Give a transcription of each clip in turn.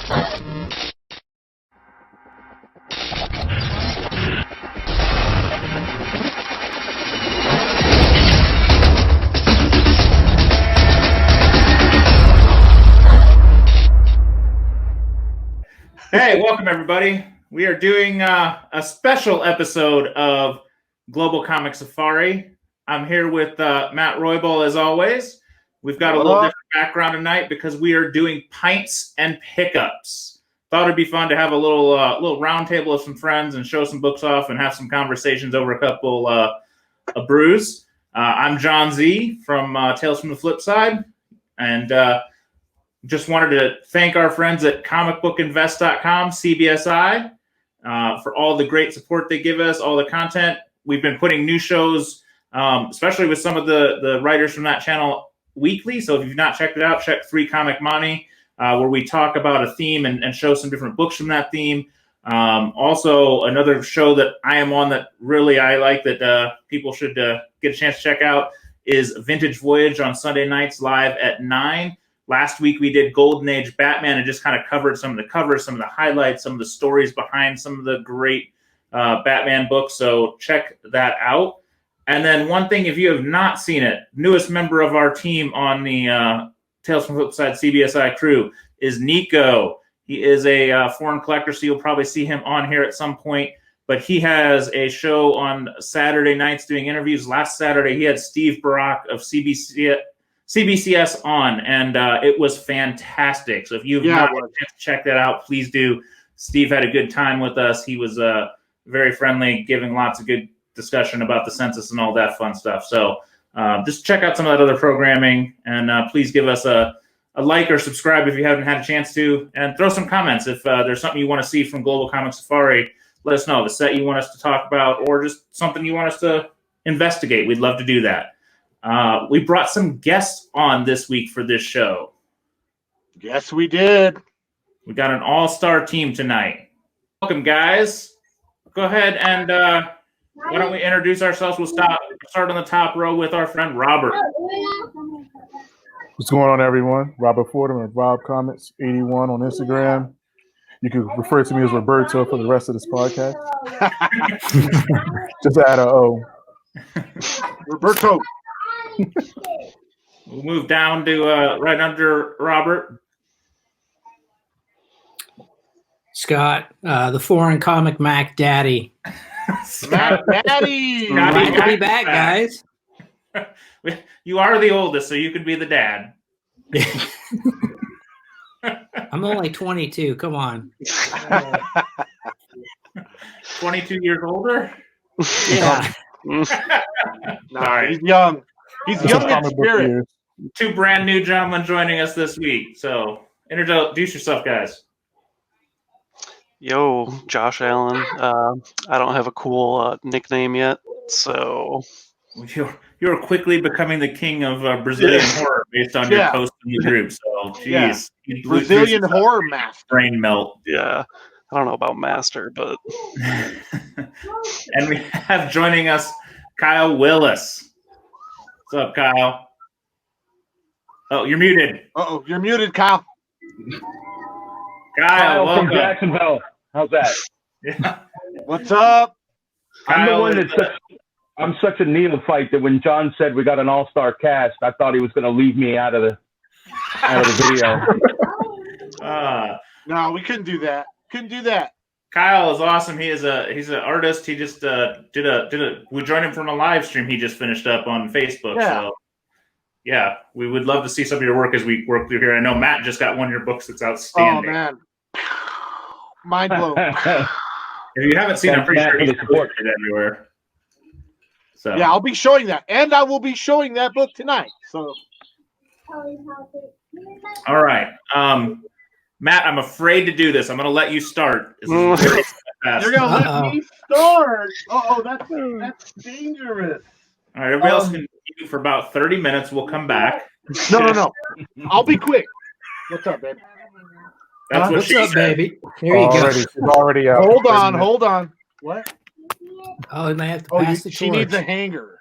Hey, welcome everybody. We are doing a special episode of Global Comic Safari. I'm here with Matt Roybal as always. We've got a little different background tonight because we are doing pints and pickups. Thought it'd be fun to have a little round table of some friends and show some books off and have some conversations over a couple of brews. I'm Jon Z from Tales from the FlipSide, and just wanted to thank our friends at comicbookinvest.com, CBSI, for all the great support they give us, all the content. We've been putting new shows, especially with some of the writers from that channel, weekly. So if you've not checked it out, check 3 Comic Money, where we talk about a theme and show some different books from that theme. Also, another show that I am on that really I like that people should get a chance to check out is Vintage Voyage on Sunday nights live at 9. Last week we did Golden Age Batman and just kind of covered some of the covers, some of the highlights, some of the stories behind some of the great Batman books. So check that out. And then one thing, if you have not seen it, newest member of our team on the Tales from the FlipSide CBSI crew is Nico. He is a foreign collector, so you'll probably see him on here at some point. But he has a show on Saturday nights doing interviews. Last Saturday he had Steve Barak of CBCS on, and it was fantastic. So if you've not had a chance to check that out, please do. Steve had a good time with us. He was very friendly, giving lots of good discussion about the census and all that fun stuff. So just check out some of that other programming, and please give us a like or subscribe if you haven't had a chance to, and throw some comments. If there's something you want to see from Global Comic Safari, let us know. The set you want us to talk about, or just something you want us to investigate. We'd love to do that. We brought some guests on this week for this show. Yes, we did. We got an all-star team tonight. Welcome, guys. Go ahead and why don't we introduce ourselves? We'll start on the top row with our friend Robert. What's going on, everyone? Robert Fordham at Rob Comics 81 on Instagram. You can refer to me as Roberto for the rest of this podcast. Just add a O. Roberto. We'll move down to right under Robert. Scott, the foreign comic Mac Daddy. Mac Daddy. Glad to be back, guys. You are the oldest, so you could be the dad. I'm only 22. Come on. 22 years older? Yeah. No, he's young. He's young in spirit. 2 brand new gentlemen joining us this week. So introduce yourself, guys. Yo, Josh Allen. I don't have a cool nickname yet, so You're quickly becoming the king of Brazilian horror based on your post in the group. So, geez, Brazilian horror master. Brain melt. yeah. I don't know about master, but And we have joining us Kyle Willis. What's up, Kyle? Oh, you're muted. Uh-oh, you're muted, Kyle. Kyle, welcome. From Jacksonville. How's that? Yeah. What's up? I'm Kyle the one I'm such a neophyte that when John said we got an all-star cast, I thought he was going to leave me out of the video. No, we couldn't do that. Couldn't do that. Kyle is awesome. He's an artist. He just we joined him from a live stream he just finished up on Facebook. Yeah. So yeah, we would love to see some of your work as we work through here. I know Matt just got one of your books that's outstanding. Oh man. Mind blown. If you haven't seen it, I'm pretty sure he's supported everywhere. So yeah, I'll be showing that. And I will be showing that book tonight. So all right. Matt, I'm afraid to do this. I'm going to let you start. This is very fast. you're gonna let me start. Oh, that's dangerous. All right, everybody else can do for about 30 minutes. We'll come back. No. I'll be quick. What's up, baby? That's what What's she up, said. baby? Here you go. She's already out. Hold on. What? Oh, we may have to pass the she torch. needs a hanger.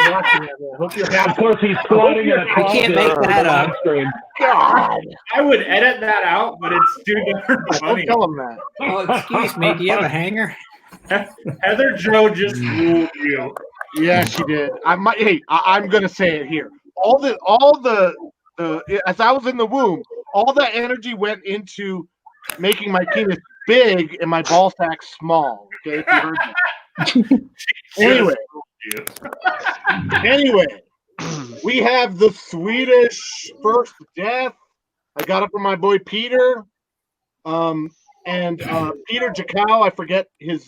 Of course, he's squatting in a closet. can't make with that a up. live stream. God. I would edit that out, but it's too darn Don't funny. tell him that. Oh, excuse me. Do you have a hanger? Heather Joe just ruled you. Yeah, she did. I'm gonna say it here. All the as I was in the womb, all that energy went into making my penis big and my ball sack small. Okay, if you heard that. Anyway, we have the Swedish first death. I got it from my boy Peter. And Peter Jakow, I forget his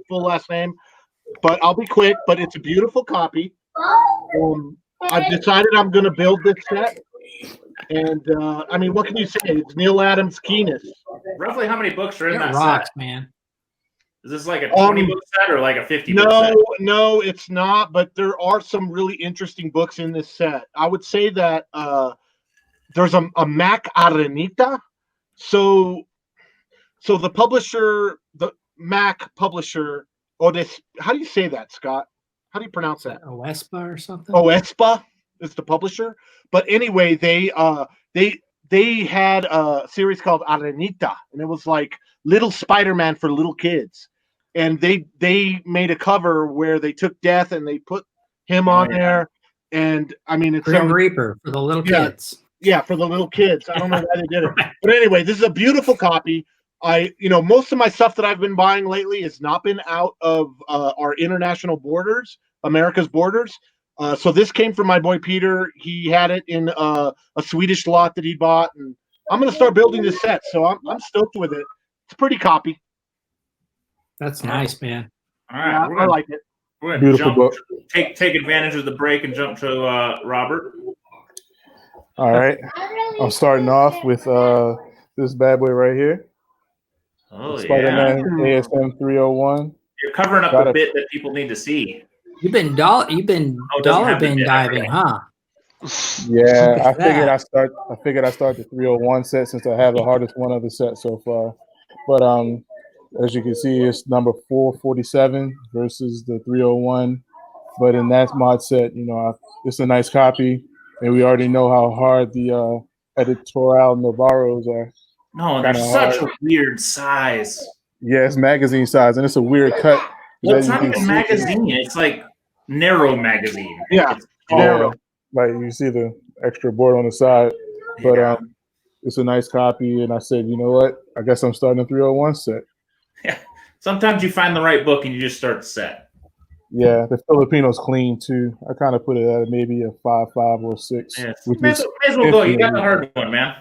full last name, but I'll be quick. But it's a beautiful copy. I've decided I'm going to build this set, and I mean, what can you say? It's Neil Adams' Keenest. Roughly how many books are in It that rocks, set? man. Is this like a 20 book set or like a 50 book set? No, it's not. But there are some really interesting books in this set. I would say that there's a Mac Arenita. So the publisher, the Mac publisher, how do you say that, Scott? How do you pronounce that? Oespa or something? Oespa is the publisher. But anyway, they had a series called Arenita, and it was like Little Spider-Man for little kids. And they made a cover where they took Death and they put him on there. And I mean, it's Grim Reaper for the little kids. Yeah, for the little kids. I don't know why they did it. But anyway, this is a beautiful copy. Most of my stuff that I've been buying lately has not been out of our international borders, America's borders. So this came from my boy Peter. He had it in a Swedish lot that he bought, and I'm going to start building this set. So I'm stoked with it. It's a pretty copy. That's nice, man. All right, I like it. We're going Beautiful to take advantage of the break and jump to Robert. All right. I'm starting off with this bad boy right here. Oh, Spider-Man yeah. ASM 301. You're covering up a bit that people need to see. You've been dollar bin diving, huh? Yeah, I figured I start the 301 set since I have the hardest one of the set so far. But as you can see, it's number 447 versus the 301. But in that mod set, it's a nice copy, and we already know how hard the editorial Navarros are. No, they're such a weird size. Yeah, it's magazine size, and it's a weird cut. Well, it's not even magazine. It's like narrow magazine. Yeah, narrow. Like you see the extra board on the side. But it's a nice copy, and I said, you know what? I guess I'm starting a 301 set. Yeah. Sometimes you find the right book and you just start the set. Yeah, the Filipino's clean too. I kind of put it at maybe a 5.5 or 6. Yeah. May as well go. You got the hard one, man.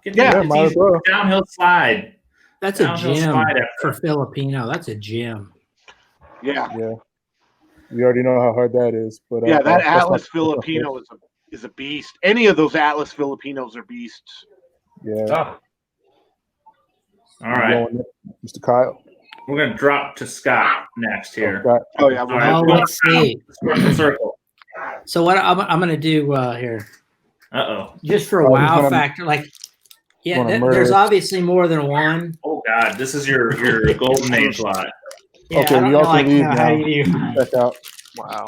Might as well. Downhill slide. That's a gem for Filipino. That's a gem. Yeah. You already know how hard that is. But yeah, that Atlas Filipino is a beast. Any of those Atlas Filipinos are beasts. Yeah. All right, Mr. Kyle. We're gonna drop to Scott next here. Oh yeah. Let's see. Circle. So what I'm gonna do here? Just for a wow factor, there's obviously more than one. Oh God, this is your golden age lot. Yeah, okay, we also leave now. Check out. Wow.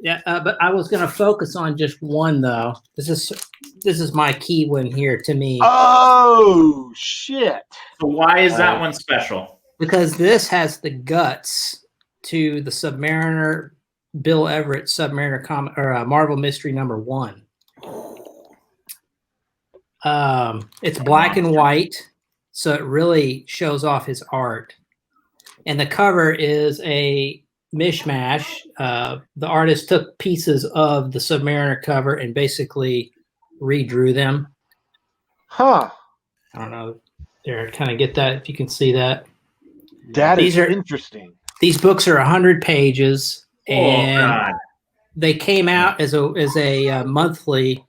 Yeah, but I was gonna focus on just one though. This is my key one here to me. Oh shit! So why is that one special? Because this has the guts to the Submariner, Bill Everett Submariner comic or Marvel Mystery #1. It's black and white, so it really shows off his art. And the cover is a mishmash. The artist took pieces of the Submariner cover and basically redrew them. Huh. I don't know. There, kind of get that if you can see that. These are interesting. These books are 100 pages, and they came out as a monthly,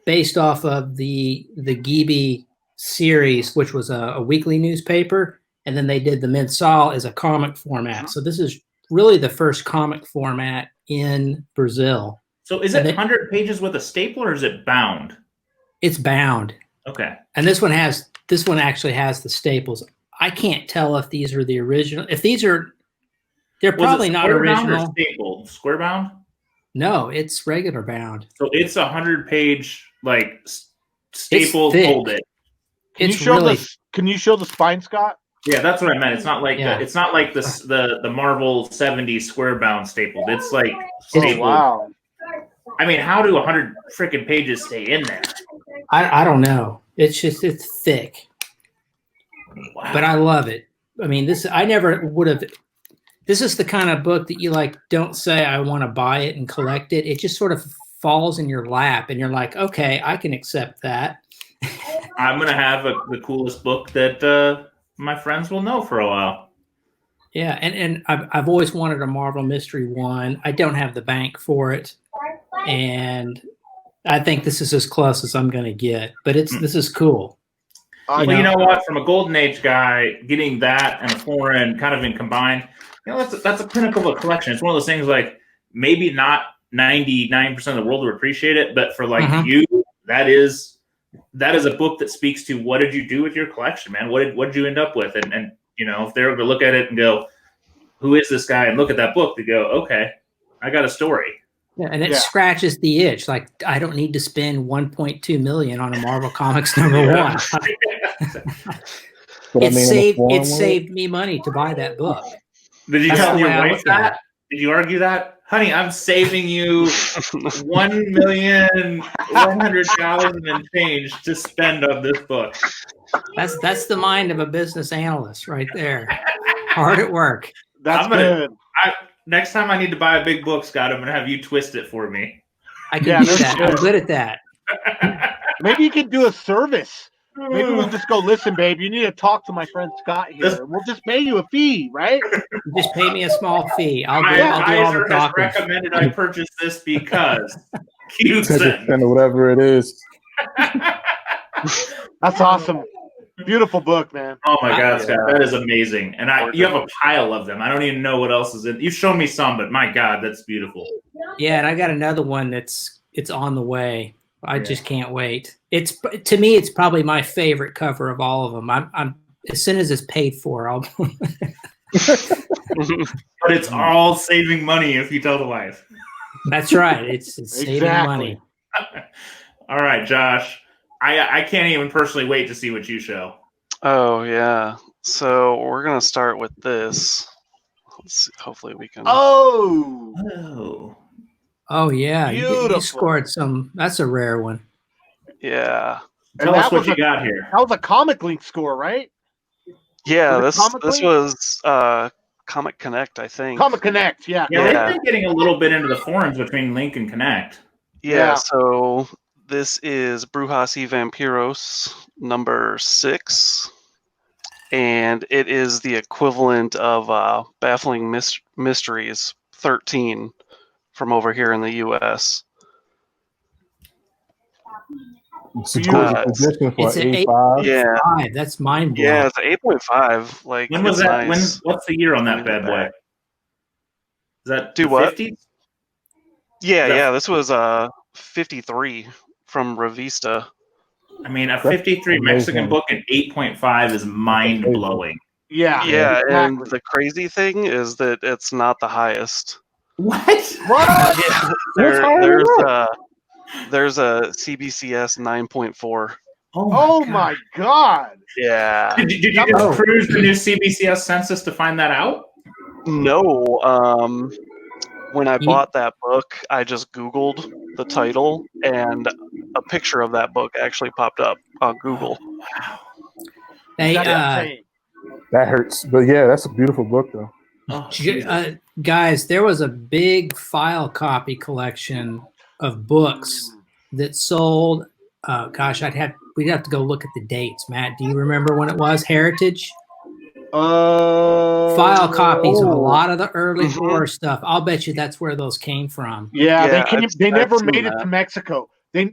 based off of the Gibi series, which was a weekly newspaper, and then they did the Mensal as a comic format. So this is really the first comic format in Brazil. So is it 100 pages with a staple, or is it bound? It's bound. Okay. And this one actually has the staples. I can't tell if these are the original. If these are, they're probably not original. Staple? Square bound? No, it's regular bound. So it's 100-page like staple thick. folded. Can It's you show really Can you show the spine, Scott? Yeah, that's what I meant. It's not like Yeah. it's not like the Marvel 70 square bound stapled. It's like stapled. Oh, wow. I mean, how do 100 freaking pages stay in there? I don't know. It's thick. Wow. But I love it. I mean, I never would have. This is the kind of book that you like. Don't say I want to buy it and collect it. It just sort of falls in your lap, and you're like, okay, I can accept that. I'm gonna have the coolest book that my friends will know for a while. Yeah, and I've always wanted a Marvel Mystery 1. I don't have the bank for it, and I think this is as close as I'm going to get. But this is cool. Well, you know what? From a Golden Age guy, getting that and a foreign kind of in combined, that's a pinnacle of a collection. It's one of those things like maybe not 99% of the world would appreciate it, but for like you, that is a book that speaks to what did you do with your collection, man? What did you end up with? And if they were to look at it and go, who is this guy? And look at that book, they go, okay, I got a story. Yeah, and it scratches the itch. Like, I don't need to spend $1.2 million on a Marvel Comics #1. It saved me money to buy that book. Did you tell your wife that? Did you argue that? Honey, I'm saving you $1,100,000 and change to spend on this book. That's the mind of a business analyst right there. Hard at work. That's good. Next time I need to buy a big book, Scott, I'm going to have you twist it for me. I can do that. I'm good at that. Maybe you could do a service. Maybe we'll just go, listen, babe, you need to talk to my friend Scott here. We'll just pay you a fee, right? You just pay me a small fee. I'll do all the has talking. recommended I purchase this because cute or whatever it is. That's awesome. Beautiful book, man. Oh my God, Scott, that is amazing. And you have a pile of them. I don't even know what else is in. You've shown me some, but my God, that's beautiful. Yeah, and I got another one it's on the way. I just can't wait. To me, it's probably my favorite cover of all of them. I'm as soon as it's paid for, I'll. But it's all saving money if you tell the wife. That's right. It's saving money. All right, Josh. I can't even personally wait to see what you show. Oh yeah. So we're gonna start with this. Let's see. Hopefully we can. Oh yeah. Beautiful. You scored some. That's a rare one. Yeah. Tell us what you got here. That was a Comic Link score, right? Yeah. This was Comic Connect, I think. Comic Connect. Yeah. Yeah, they've been getting a little bit into the forums between Link and Connect. Yeah. So this is Brujas y Vampiros #6. And it is the equivalent of Baffling Mysteries 13 from over here in the U.S. It's a good position for it's an 8.5. Yeah, that's mind blowing. Yeah, it's an 8.5. Like, when was that? Nice. What's the year on that bad boy? Is that Do what? 50s? Yeah. This was 53 from Revista. I mean, a 53 Mexican book and 8.5 is mind blowing. Yeah. Yeah, exactly. and the crazy thing is that it's not the highest. What? Yeah, there's a CBCS 9.4. Oh my God! Yeah. Did you just cruise the new CBCS census to find that out? No. When I bought that book, I just Googled the title, and a picture of that book actually popped up on Google. Wow. Hey, that hurts, but yeah, that's a beautiful book though. Guys, there was a big file copy collection of books that sold. We'd have to go look at the dates. Matt, do you remember when it was? Heritage? File copies of a lot of the early horror stuff. I'll bet you that's where those came from. Yeah, they never made it to Mexico.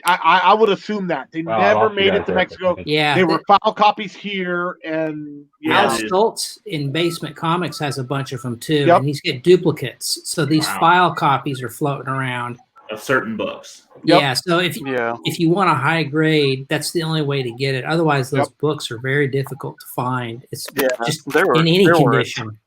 I would assume that they never made it to Mexico. Yeah, they were file copies here, and Al Stoltz in Basement Comics has a bunch of them too, and he's got duplicates. So these file copies are floating around of certain books. Yeah, so if you want a high grade, that's the only way to get it. Otherwise, those books are very difficult to find. It's just in any condition.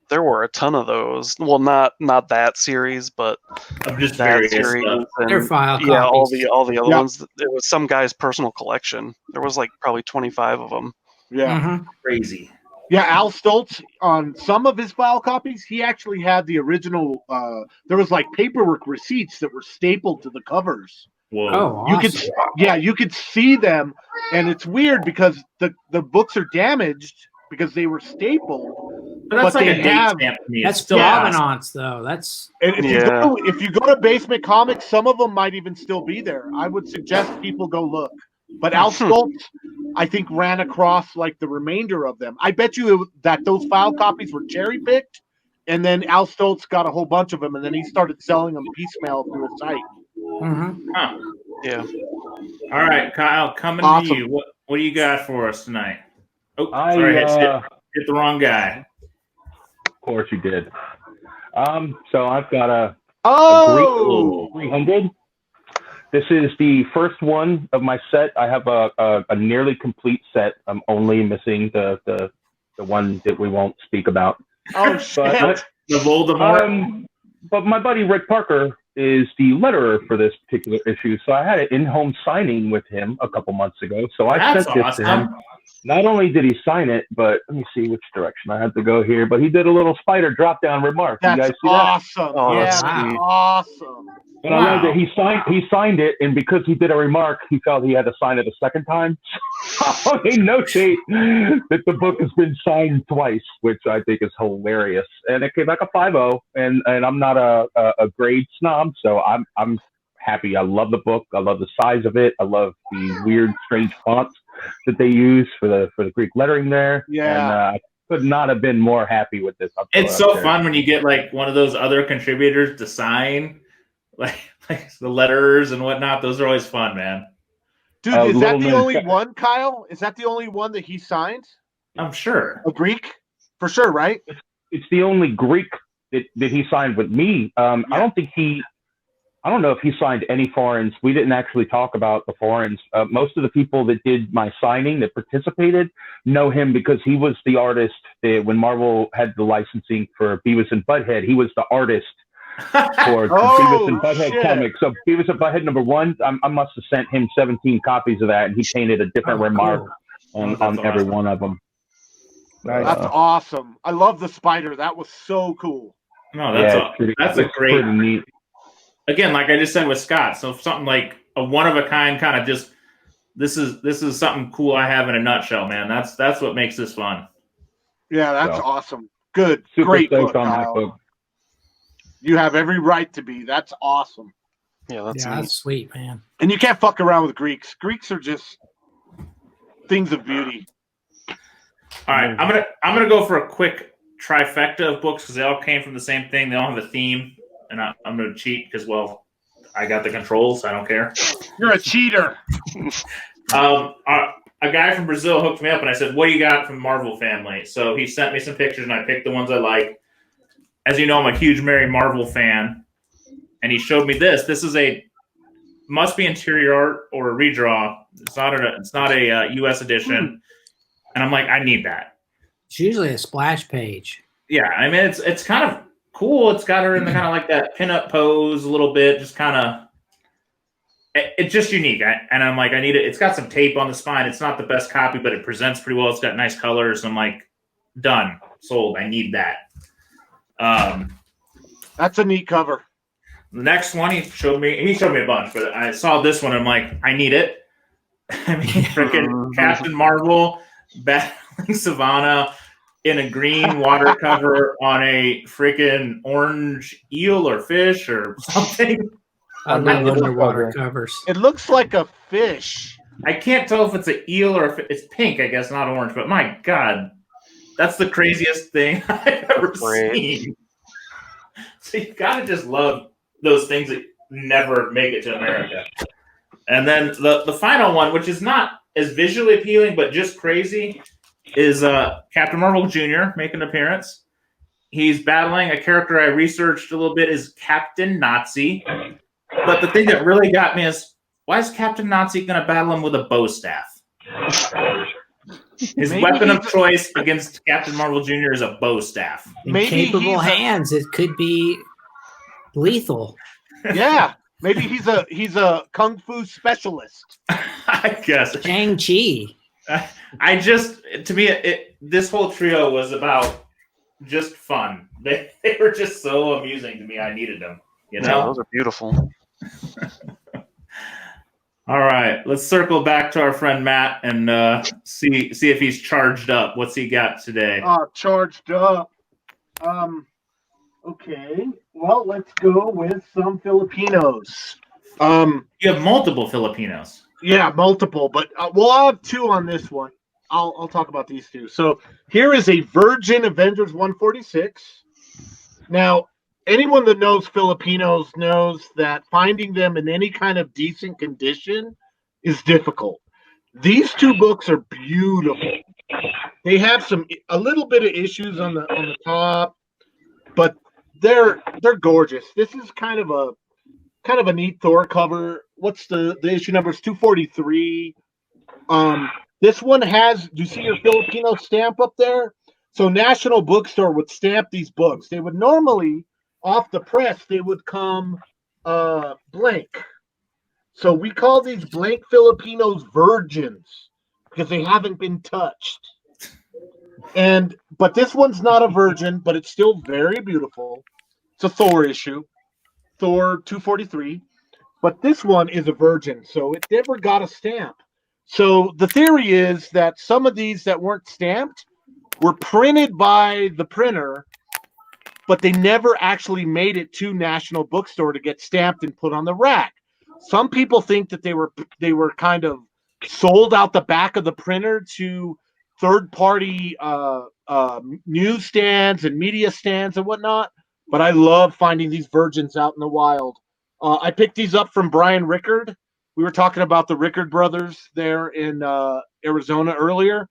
There were a ton of those. Well, not that series, but Of just that various series. stuff. And, They're file yeah, all copies. the other Yeah. ones. It was some guy's personal collection. There was like probably 25 of them. Yeah. Mhm. Crazy. Yeah, Al Stoltz, on some of his file copies, he actually had the original. There was like paperwork receipts that were stapled to the covers. Whoa. Oh, You awesome. you could see them, and it's weird because the books are damaged because they were stapled. But that's but like they a date have- stamp to me. That's It's still awesome. provenance, though. That's And if Yeah. if you go to Basement Comics, some of them might even still be there. I would suggest people go look. But Al Stoltz, I think, ran across like the remainder of them. I bet you that those file copies were cherry picked, and then Al Stoltz got a whole bunch of them, and then he started selling them piecemeal through his site. mhm. Huh. Yeah. All right, Kyle, coming Awesome. to you. What do you got for us tonight? Oh, I sorry, hit the wrong guy. of course you did. So I've got a Oh, Greek 300. This is the first one of my set. I have a nearly complete set. I'm only missing the one that we won't speak about. oh shit! The Voldemort. But my buddy Rick Parker is the letterer for this particular issue, so I had an in-home signing with him a couple months ago. So I That's sent this to him. awesome. Not only did he sign it, but let me see which direction I have to go here. But he did a little spider drop-down remark. You guys That's see that? awesome. Oh, Yeah, that's that's sweet. awesome. And I learned that he signed it, and because he did a remark, he felt he had to sign it a second time. So they notate that the book has been signed twice, which I think is hilarious. And it came back a 5.0, and I'm not a grade snob, so I'm happy. I love the book. I love the size of it. I love the weird, strange fonts that they use for the Greek lettering there. Yeah. And I could not have been more happy with this. It's so fun when you get like one of those other contributors to sign like the letters and whatnot. Those are always fun, man. Dude, is that the only one, Kyle? Is that the only one that he signed? I'm sure. A Greek? For sure, right? It's the only Greek that he signed with me. I don't know if he signed any foreigns. We didn't actually talk about the foreigns. Most of the people that did my signing that participated know him because he was the artist that when Marvel had the licensing for Beavis and Butthead, he was the artist for Beavis and Butthead comics. So Beavis and Butthead #1, I must have sent him 17 copies of that, and he painted a different remark on every one of them. Nice. That's awesome. I love the spider. That was so cool. No, that's a great. Pretty neat. Again, like I just said with Scott, so something like a one of a kind kind of just this is something cool I have in a nutshell, man. That's what makes this fun. Yeah, that's awesome. Good. Super Great book, stoked on that Kyle. book. You have every right to be. That's awesome. Yeah, that's Yeah, neat. that's sweet, man. And you can't fuck around with Greeks. Greeks are just things of beauty. All right, I'm gonna go for a quick trifecta of books because they all came from the same thing. They all have a theme, and I'm gonna cheat because I got the controls. I don't care. You're a cheater. A guy from Brazil hooked me up, and I said, "What do you got from Marvel family?" So he sent me some pictures, and I picked the ones I like. As you know, I'm a huge Mary Marvel fan, and he showed me this. This is must be interior art or a redraw. It's not a U.S. edition, and I'm like, I need that. It's usually a splash page. Yeah, I mean, it's kind of cool. It's got her in the kind of like that pinup pose a little bit, just kind of. It's just unique, and I'm like, I need it. It's got some tape on the spine. It's not the best copy, but it presents pretty well. It's got nice colors. I'm like, done, sold. I need that. That's a neat cover. The next one he showed me a bunch, but I saw this one. I'm like, I need it. I mean, freaking Captain Marvel battling Savannah in a green water cover on a freaking orange eel or fish or something. I love underwater covers. It looks like a fish. I can't tell if it's an eel or if it's pink, I guess, not orange. But my God, that's the craziest thing I've ever seen. So you gotta just love those things that never make it to America. And then the final one, which is not as visually appealing but just crazy, is Captain Marvel Jr. making an appearance. He's battling a character I researched a little bit is Captain Nazi. But the thing that really got me is, why is Captain Nazi going to battle him with a bow staff? His weapon of choice against Captain Marvel Jr. is a bow staff. In capable hands, it could be lethal. Yeah, maybe he's a kung fu specialist. I guess. Shang-Chi. This whole trio was about just fun. They were just so amusing to me. I needed them. You know, those are beautiful. All right, let's circle back to our friend Matt and see if he's charged up. What's he got today? Charged up. Okay. Well, let's go with some Filipinos. You have multiple Filipinos. Yeah, multiple, but I'll have two on this one. I'll talk about these two. So here is a Virgin Avengers 146. Now, anyone that knows Filipinos knows that finding them in any kind of decent condition is difficult. These two books are beautiful. They have a little bit of issues on the top, but they're gorgeous. This is kind of a neat Thor cover. What's the issue number? Is 243. This one has. Do you see your Filipino stamp up there? So National Bookstore would stamp these books. They would normally, off the press, they would come blank. So we call these blank Filipinos virgins because they haven't been touched. But this one's not a virgin, but it's still very beautiful. It's a Thor issue, Thor 243. But this one is a virgin, so it never got a stamp. So the theory is that some of these that weren't stamped were printed by the printer, but they never actually made it to National Bookstore to get stamped and put on the rack. Some people think that they were kind of sold out the back of the printer to third-party newsstands and media stands and whatnot. But I love finding these virgins out in the wild. I picked these up from Brian Rickard. We were talking about the Rickard brothers there in Arizona earlier.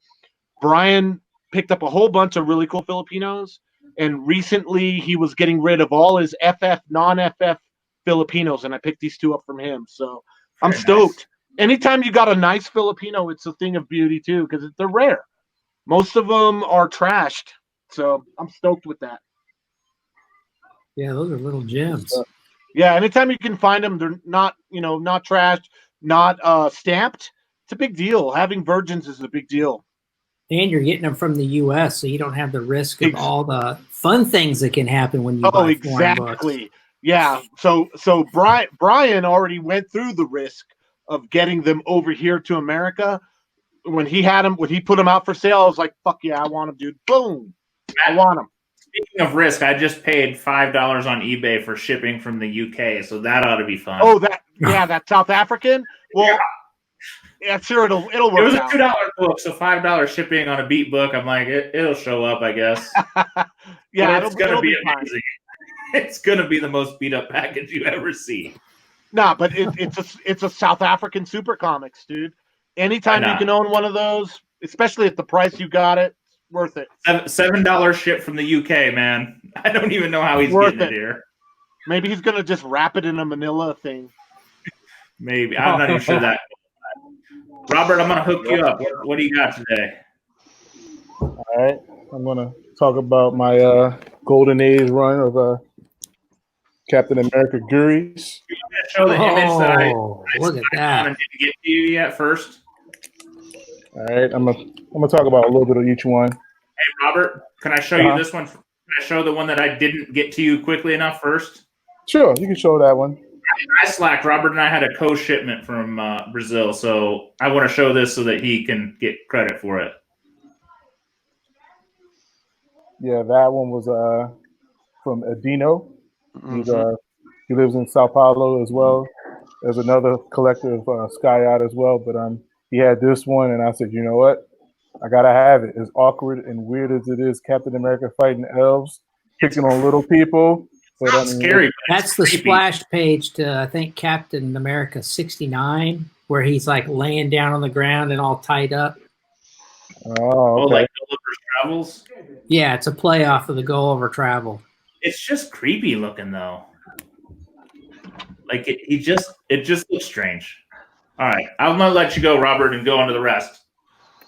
Brian picked up a whole bunch of really cool Filipinos, and recently he was getting rid of all his FF, non-FF Filipinos, and I picked these two up from him. So I'm stoked. Nice. Anytime you got a nice Filipino, it's a thing of beauty too, because they're rare. Most of them are trashed, so I'm stoked with that. Yeah, those are little gems. Yeah, anytime you can find them, they're not trashed, not stamped. It's a big deal. Having virgins is a big deal. And you're getting them from the U.S., so you don't have the risk of all the fun things that can happen when you buy foreign books. Yeah. So Brian already went through the risk of getting them over here to America. When he put them out for sale, I was like, "Fuck yeah, I want them, dude!" Boom, I want them. Speaking of risk, I just paid $5 on eBay for shipping from the UK, so that ought to be fun. Oh, that South African. Well, yeah, sure, it'll work. It was a $2 book, so $5 shipping on a beat book. I'm like, it'll show up, I guess. Yeah, it's gonna be amazing. It's gonna be the most beat up package you ever see. Nah, but it's a South African super comics, dude. Anytime you can own one of those, especially at the price you got it, it's worth it. $7 ship from the UK, man. I don't even know how he's getting it here. Maybe he's gonna just wrap it in a manila thing. Maybe. I'm not even sure that. Robert, I'm gonna hook you up. What do you got today? All right. I'm gonna talk about my golden age run of Captain America Guris. You want to show the image that I look at that and didn't get to you yet first? All right, I'm gonna talk about a little bit of each one. Hey, Robert, can I show you this one? Can I show the one that I didn't get to you quickly enough first? Sure, you can show that one. I slacked. Robert and I had a co-shipment from Brazil, so I want to show this so that he can get credit for it. Yeah, that one was from Adino. Mm-hmm. He lives in Sao Paulo as well. There's another collector of Sky Out as well, but he had this one, and I said, you know what? I gotta have it. As awkward and weird as it is, Captain America fighting elves, picking on little people. But scary. That's the splash page to, I think, Captain America 69, where he's like laying down on the ground and all tied up. Oh, okay. Like Gulliver's Travels? Yeah, it's a play off of the Gulliver Travel. It's just creepy looking, though. Like it just looks strange. All right, I'm gonna let you go, Robert, and go on to the rest.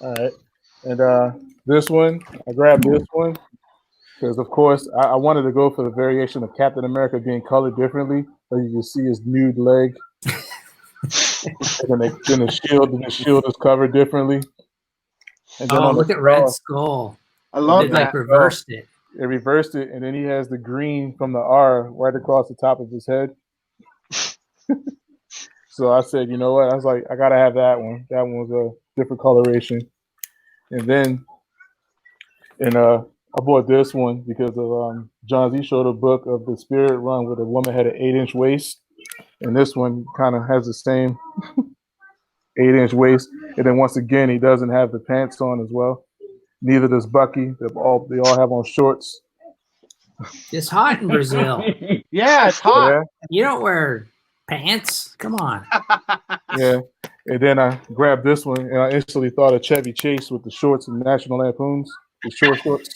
All right. And this one, I grabbed this one because, of course, I wanted to go for the variation of Captain America being colored differently. So you can see his nude leg. And then the shield is covered differently. And then look at Red Skull. I love It that. like reversed it. It reversed it, and then he has the green from the R right across the top of his head. So I said, you know what? I was like, I gotta have that one. That one was a different coloration. And then, I bought this one because of Jon Z showed a book of the Spirit Run where the woman had an 8-inch waist, and this one kind of has the same 8-inch waist. And then once again, he doesn't have the pants on as well. Neither does Bucky. They all have on shorts. It's hot in Brazil. Yeah, it's hot. Yeah. You don't wear pants. Come on. Yeah. And then I grabbed this one, and I instantly thought of Chevy Chase with the shorts and National Lampoons, the short shorts.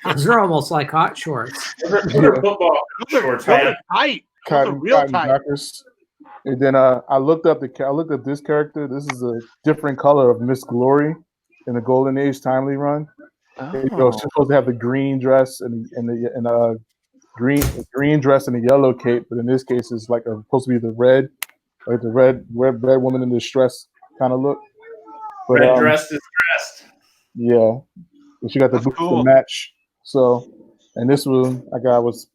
Those are almost like hot shorts. Football shorts, man. Tight. Cotton knockers. And then I looked up this character. This is a different color of Miss Glory in the Golden Age Timely run. She's supposed to have the green dress and the green dress and the yellow cape, but in this case, it's like supposed to be the red woman in distress kind of look. But, red dressed is dressed. Yeah, and she got the boots to match. So, and this one I got was,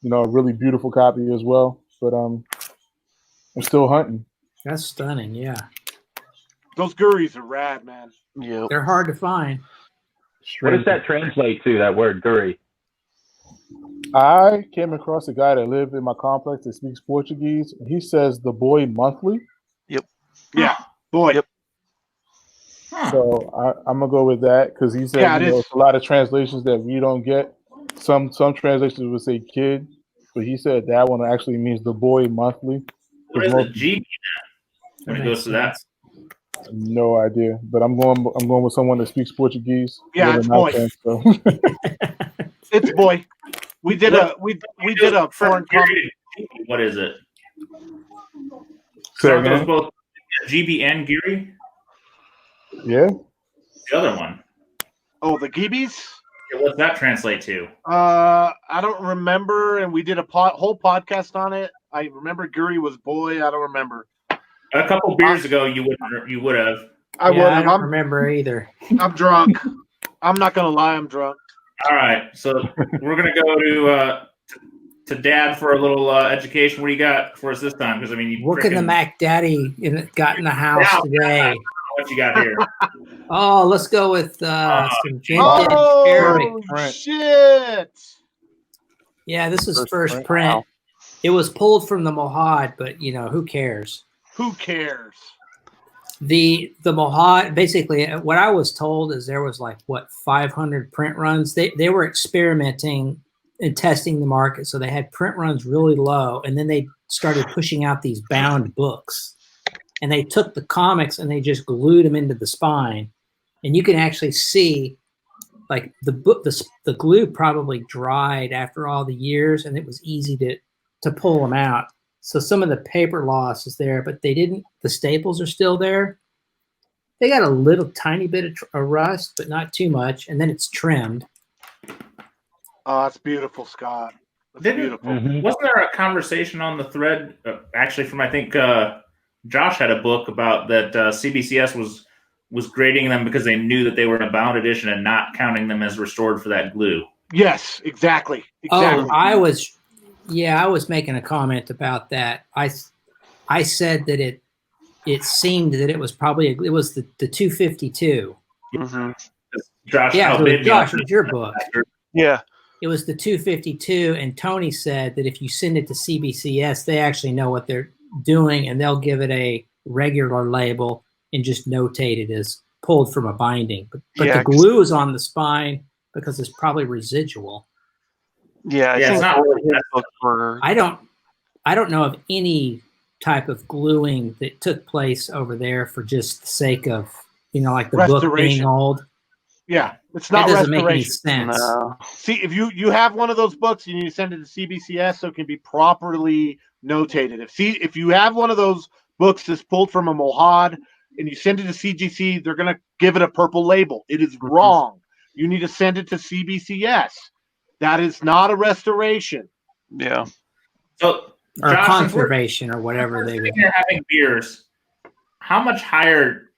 a really beautiful copy as well. But I'm still hunting. That's stunning. Yeah, those Guris are rad, man. Yeah, they're hard to find. What does that translate to? That word Guri? I came across a guy that lived in my complex that speaks Portuguese. And he says the boy monthly. Yep. Yeah, boy. Yep. So I'm gonna go with that because he said there's a lot of translations that we don't get. Some translations would say kid, but he said that one actually means the boy monthly. What is it? GB when it goes to that? No idea, but I'm going with someone that speaks Portuguese. Yeah, it's boy. So. It's boy. We did a foreign comedy. What is it? So those both GB and Geary? Yeah. The other one. Oh, the Gibbies? Yeah, what's that translate to? I don't remember, and we did a whole podcast on it. I remember Guri was boy. I don't remember. A couple beers ago, you would have. I don't remember either. I'm drunk. I'm not gonna lie. I'm drunk. All right, so we're gonna go to Dad for a little education. What do you got for us this time? Because what can the Mac Daddy got in the house today? What you got here? Oh, let's go with some vintage Eric. Shit! Yeah, this is first print. Wow. It was pulled from the Mohad, but who cares? Who cares? The Mohad, basically, what I was told is there was 500 print runs. They were experimenting and testing the market, so they had print runs really low, and then they started pushing out these bound books. And they took the comics and they just glued them into the spine, and you can actually see, the glue probably dried after all the years, and it was easy to pull them out. So some of the paper loss is there, but they didn't. The staples are still there. They got a little tiny bit of rust, but not too much, and then it's trimmed. Oh, that's beautiful, Scott. That's beautiful. Wasn't there a conversation on the thread, actually, from I think Josh had a book about that CBCS was grading them because they knew that they were in a bound edition and not counting them as restored for that glue. Yes, exactly. Oh, I was making a comment about that. I said that it seemed that it was probably it was the 252. Mm-hmm. Josh, Josh, it was your book. Yeah. It was the 252, and Tony said that if you send it to CBCS, they actually know what they're doing, and they'll give it a regular label and just notate it as pulled from a binding. But the glue is on the spine because it's probably residual. Yeah, it's not. I don't know of any type of gluing that took place over there for just the sake of the book being old. Yeah, it's not. That doesn't make any sense. No. See, if you have one of those books, you need to send it to CBCS so it can be properly notated. If you have one of those books that's pulled from a Mohad, and you send it to CGC, they're going to give it a purple label. It is wrong. You need to send it to CBCS. That is not a restoration. Yeah. So, or Josh, conservation or whatever they would. You're having beers. How much higher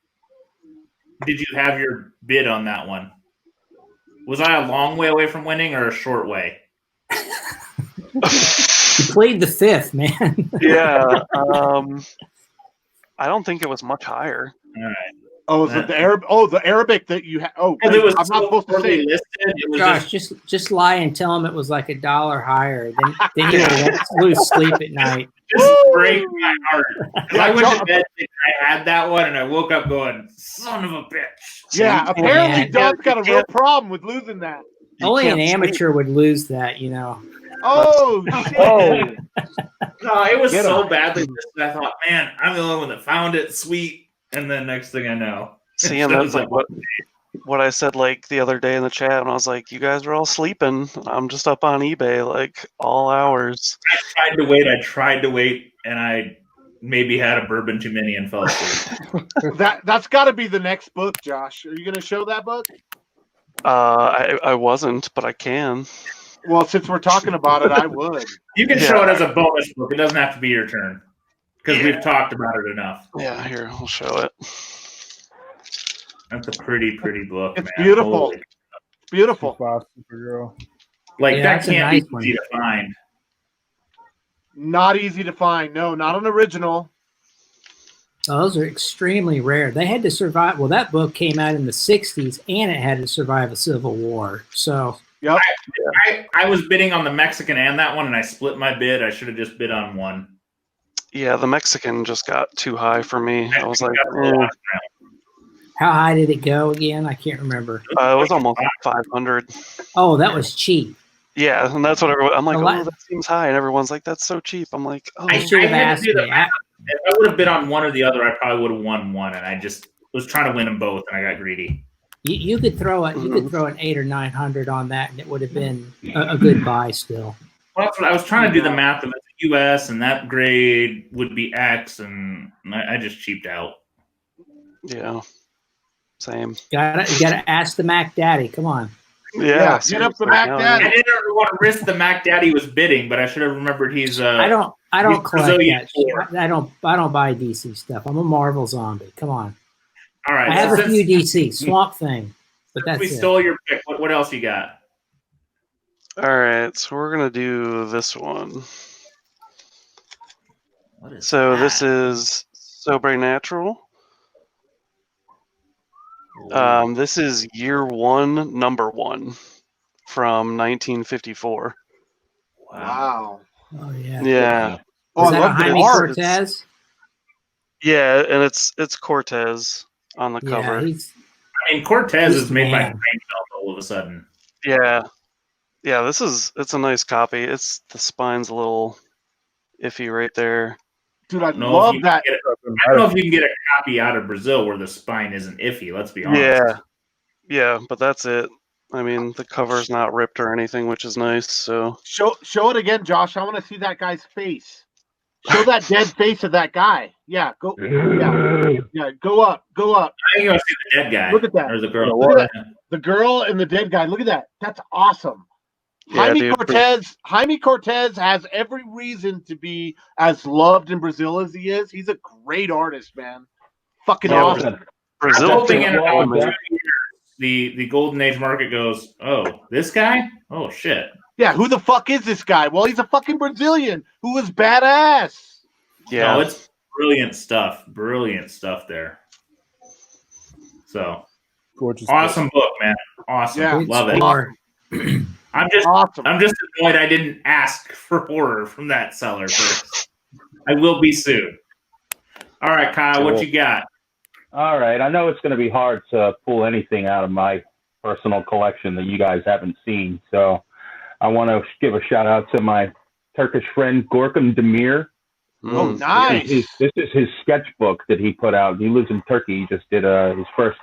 did you have your bid on that one? Was I a long way away from winning or a short way? You played the fifth, man. Yeah. I don't think it was much higher. All right. Oh, is it the Arab? Oh, the Arabic that you had. Oh, Because it was I'm not supposed to say. listed. It was Josh, just lie and tell him it was like $1 higher. Then you lose sleep at night. just break my heart. I went to bed thinking I had that one, and I woke up going, "Son of a bitch!" Yeah, apparently John's got a real problem with losing that. Only an amateur would lose that, you know. Oh shit! No, it was so badly listed. I thought, man, I'm the only one that found it. Sweet. And then next thing I know, see, and that's like what I said like the other day in the chat, and I was like, "You guys are all sleeping. I'm just up on eBay like all hours." I tried to wait, and I maybe had a bourbon too many and fell asleep. That's got to be the next book, Josh. Are you going to show that book? I wasn't, but I can. Well, since we're talking about it, I would. You can show it as a bonus book. It doesn't have to be your turn. Because we've talked about it enough. Yeah, here, I'll show it. That's a pretty book, it's man. Beautiful. Holy. Beautiful. Supergirl. Like, Yeah, that can't nice be easy to find. Not easy to find. No, not an original. Those are extremely rare. They had to survive. Well, that book came out in the 60s, and it had to survive a civil war. So, yep. I was bidding on the Mexican and that one, and I split my bid. I should have just bid on one. Yeah, the Mexican just got too high for me. I was like, how high did it go again? I can't remember. it was almost 500. Oh, that was cheap. Yeah, and that's what I'm like, oh, that seems high. And everyone's like, that's so cheap. I'm like, oh. I should have asked me. If I would have bid on one or the other, I probably would have won one, and I just was trying to win them both, and I got greedy. You could throw an 800 or 900 on that, and it would have been a good buy still. Well, that's what I was trying to do the math of it. US and that grade would be X, and I just cheaped out. Yeah, same. You gotta ask the Mac Daddy. Come on. Yeah, get up the Mac Daddy. I didn't want to risk the Mac Daddy was bidding, but I should have remembered he's. I don't collect Brazilian that shit. I don't buy DC stuff. I'm a Marvel zombie. Come on. All right, I have a few DC Swamp Thing, but that's we it. stole your pick. What else you got? All right, so we're gonna do this one. This is Sobrenatural. This is year 1, number 1 from 1954. Wow. Oh yeah. Yeah. Is that a Jaime Cortez? Yeah, and it's Cortez on the cover. Cortez is made by Grain all of a sudden. Yeah. Yeah, it's a nice copy. The spine's a little iffy right there. Dude, I love that. I don't know if you can get a copy out of Brazil where the spine isn't iffy. Let's be honest. Yeah, but that's it. I mean, the cover's not ripped or anything, which is nice. So show it again, Josh. I want to see that guy's face. Show that dead face of that guy. Yeah, go. Yeah, go up. I think you want to see the dead guy. Look at that. There's a girl. Look at that. The girl and the dead guy. Look at that. That's awesome. Yeah, Jaime Cortez has every reason to be as loved in Brazil as he is. He's a great artist, man. Fucking awesome. Brazil. The golden age market goes, oh, this guy? Oh, shit. Yeah, who the fuck is this guy? Well, he's a fucking Brazilian who was badass. Yeah. No, it's brilliant stuff. Brilliant stuff there. So, gorgeous. Awesome book, man. Awesome. Yeah, love it. I'm just annoyed I didn't ask for horror from that seller first. I will be soon. All right, Kyle, what you got? All right, I know it's going to be hard to pull anything out of my personal collection that you guys haven't seen, so I want to give a shout out to my Turkish friend Gorkum Demir. Oh, nice! This is his sketchbook that he put out. He lives in Turkey. He just did his first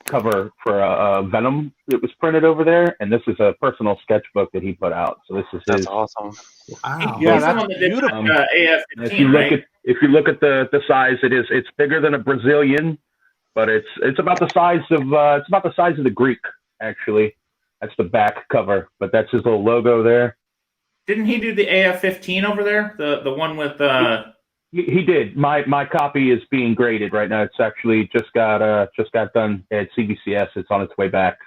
cover for Venom that was printed over there, and this is a personal sketchbook that he put out. So this is That's awesome. Wow. Yeah, He's the that's one that did beautiful. AF-15, If you look at the size, it's bigger than a Brazilian, but it's about the size of the Greek, actually. That's the back cover, but that's his little logo there. Didn't he do the AF-15 over there? The one with He did. My copy is being graded right now. It's actually just got done at CBCS. It's on its way back.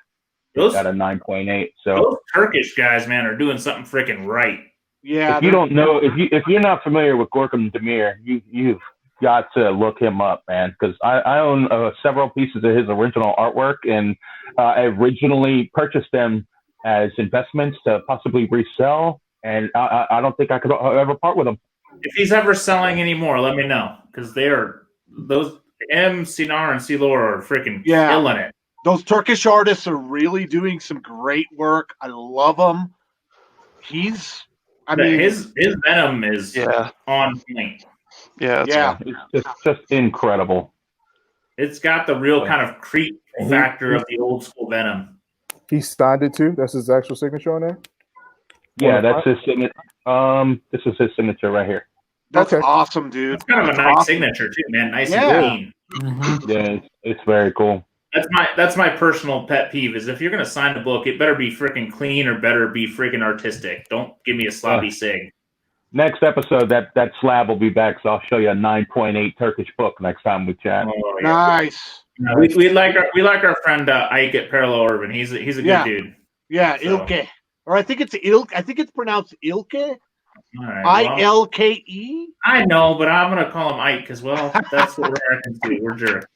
It's got a 9.8. So those Turkish guys, man, are doing something freaking right. Yeah. if you don't know, if you're not familiar with Gorkum Demir, you've got to look him up, man. Because I own several pieces of his original artwork, and I originally purchased them as investments to possibly resell, and I don't think I could ever part with them. If he's ever selling any more, let me know, because those M. Sinar and Silor are freaking killing it. Those Turkish artists are really doing some great work. I love them. His Venom is on point. Yeah, It's just incredible. It's got the real kind of creep factor of the old school Venom. He signed it too. That's his actual signature on there. Yeah, that's his signature. This is his signature right here. That's awesome, dude. It's kind of a nice signature too, man. Nice and clean. Mm-hmm. Yeah, it's very cool. That's my personal pet peeve is if you're gonna sign a book, it better be freaking clean or better be freaking artistic. Don't give me a sloppy sig. Next episode, that slab will be back, so I'll show you a 9.8 Turkish book next time we chat. Oh, yeah. Nice. We like our friend Ike at Parallel Urban. He's a good dude. Yeah, so. Ilke. Or I think it's Ilke. I think it's pronounced Ilke. Right, ILKE. I know, but I'm gonna call him Ike because that's what Americans do. We're jerks.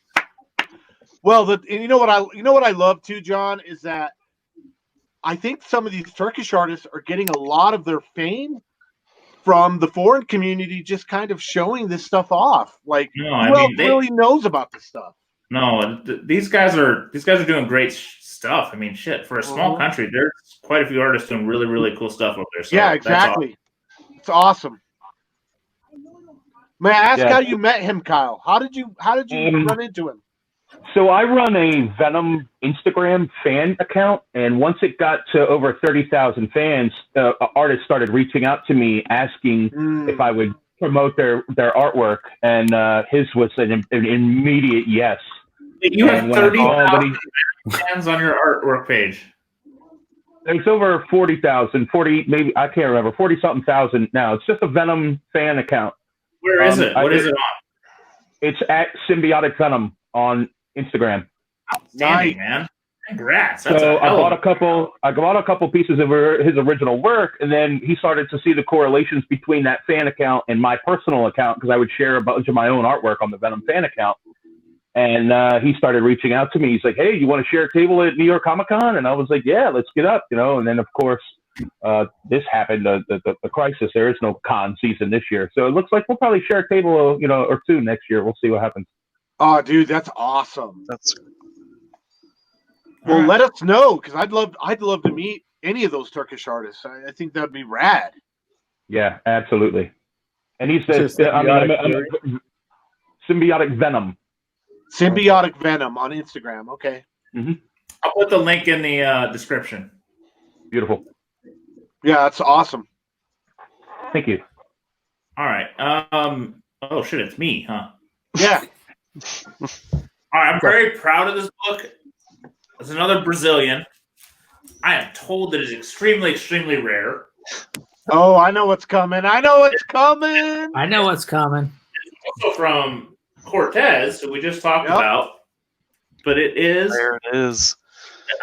Well, you know what I love too, John, is that I think some of these Turkish artists are getting a lot of their fame from the foreign community, just kind of showing this stuff off. Like, who else really knows about this stuff? No, these guys are doing great stuff. I mean, shit, for a small country, there's quite a few artists doing really, really cool stuff over there. So yeah, exactly. It's awesome. May I ask how you met him, Kyle? How did you run into him? So I run a Venom Instagram fan account, and once it got to over 30,000 fans, artists started reaching out to me asking if I would promote their artwork, and his was an immediate yes. You have 30,000 fans on your artwork page. It's over 40,000, maybe, I can't remember, 40-something thousand now. It's just a Venom fan account. Where is it? What is it on? It's at Symbiotic Venom on Instagram. Outstanding, man. Congrats. So I bought a couple pieces of his original work, and then he started to see the correlations between that fan account and my personal account, because I would share a bunch of my own artwork on the Venom fan account. And he started reaching out to me. He's like, "Hey, you want to share a table at New York Comic Con?" And I was like, "Yeah, let's get up," And then of course, this happened. The crisis. There is no con season this year, so it looks like we'll probably share a table, or two next year. We'll see what happens. Oh, dude, that's awesome. Well, let us know, because I'd love to meet any of those Turkish artists. I think that'd be rad. Yeah, absolutely. And he says, Symbiotic Venom. Symbiotic Venom on Instagram. Okay. Mm-hmm. I'll put the link in the description. Beautiful. Yeah, that's awesome. Thank you. All right. Oh shit, it's me, huh? Yeah. All right, I'm very proud of this book. It's another Brazilian. I am told that it is extremely, extremely rare. Oh, I know what's coming. I know what's coming. It's also from Cortez, who we just talked about. But it is... There it is.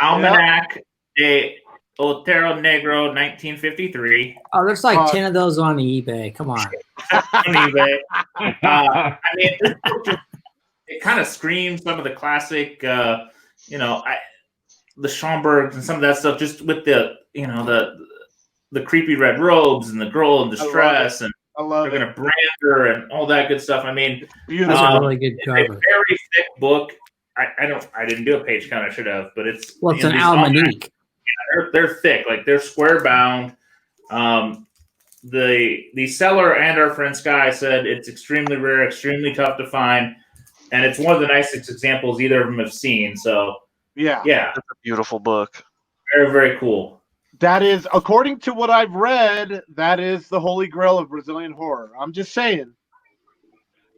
Almanac de Otero Negro, 1953. Oh, there's like 10 of those on eBay. Come on. On eBay. I mean, it kind of screams some of the classic, the Schomburgs and some of that stuff, just with the creepy red robes and the girl in distress, and they're going to brand her and all that good stuff. I mean, that's a really good cover. It's a very thick book. I didn't do a page count. I should have, but it's an almanac. Yeah, they're thick, like they're square bound. The seller and our friend Sky said it's extremely rare, extremely tough to find, and it's one of the nicest examples either of them have seen. So yeah, it's a beautiful book. Very, very cool. That is, according to what I've read, that is the holy grail of Brazilian horror. I'm just saying.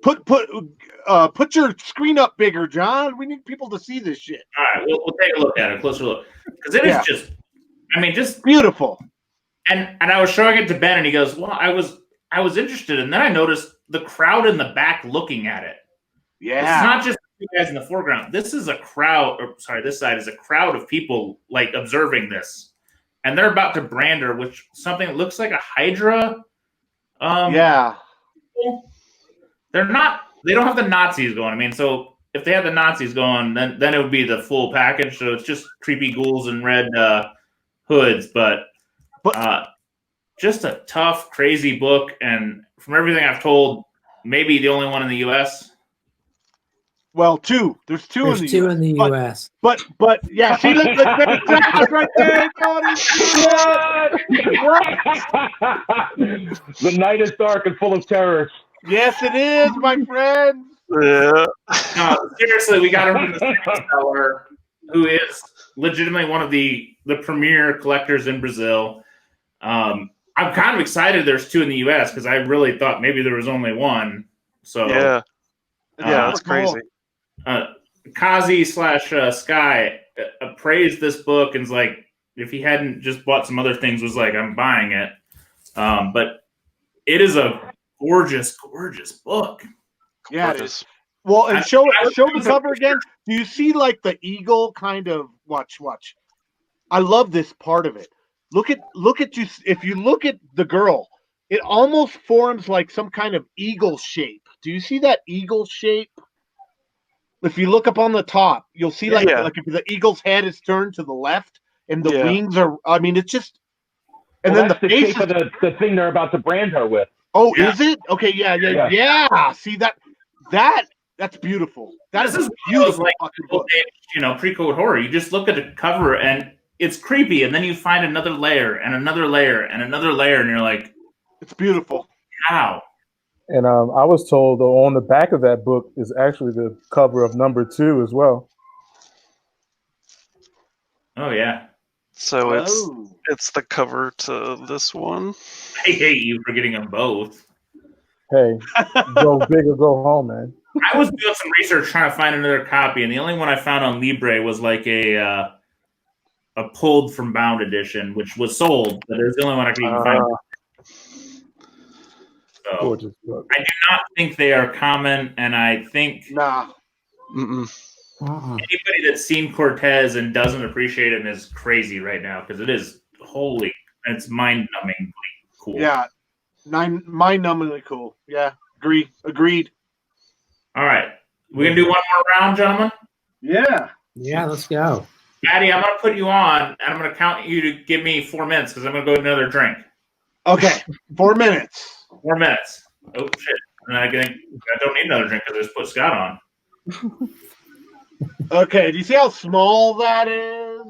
Put your screen up bigger, John. We need people to see this shit. All right, we'll take a look at it, closer look, because it is just, I mean, just beautiful. And I was showing it to Ben, and he goes, "Well, I was interested," and then I noticed the crowd in the back looking at it. Yeah, it's not just you guys in the foreground. This is a crowd. Or sorry, this side is a crowd of people like observing this, and they're about to brand her, which something that looks like a Hydra. Yeah. They're not. They don't have the Nazis going. I mean, so if they had the Nazis going, then it would be the full package. So it's just creepy ghouls in red hoods, but just a tough, crazy book. And from everything I've told, maybe the only one in the U.S. Well, two. There's two in the U.S. But yeah, see, look right there. The night is dark and full of terrors. Yes, it is, my friend. Yeah. No, seriously, we got him from the second seller, who is legitimately one of the premier collectors in Brazil. I'm kind of excited there's two in the U.S. because I really thought maybe there was only one. So yeah, that's crazy. Kazi/Sky praised this book and is like, if he hadn't just bought some other things, was like, I'm buying it. But it is a gorgeous book. Yeah, it is. Well, and show the cover again. Do you see like the eagle kind of watch? I love this part of it. Look at you. If you look at the girl, it almost forms like some kind of eagle shape. Do you see that eagle shape? If you look up on the top, you'll see like if the eagle's head is turned to the left and the wings are. I mean, it's just. And then that's the shape of the thing they're about to brand her with. Oh, is it? Okay, yeah. See that's beautiful. That is beautiful. Like pre-code horror. You just look at the cover and it's creepy, and then you find another layer and another layer and another layer, and you're like, it's beautiful. How? And I was told on the back of that book is actually the cover of number 2 as well. Oh yeah. So it's the cover to this one. I hate you for getting them both. Hey, go big or go home, man. I was doing some research trying to find another copy, and the only one I found on Libre was like a pulled from bound edition, which was sold, but it was the only one I could even find. So, gorgeous book. I do not think they are common, and I think anybody that's seen Cortez and doesn't appreciate it is crazy right now, because it is it's mind-numbingly cool. Yeah, mind-numbingly cool. Yeah, agreed. All right, we gonna do one more round, gentlemen? Yeah, let's go. Maddie, I'm gonna put you on, and I'm gonna count you to give me 4 minutes because I'm gonna go get another drink. Okay, 4 minutes. 4 minutes. Oh shit! And I don't need another drink because I just put Scott on. Okay, do you see how small that is?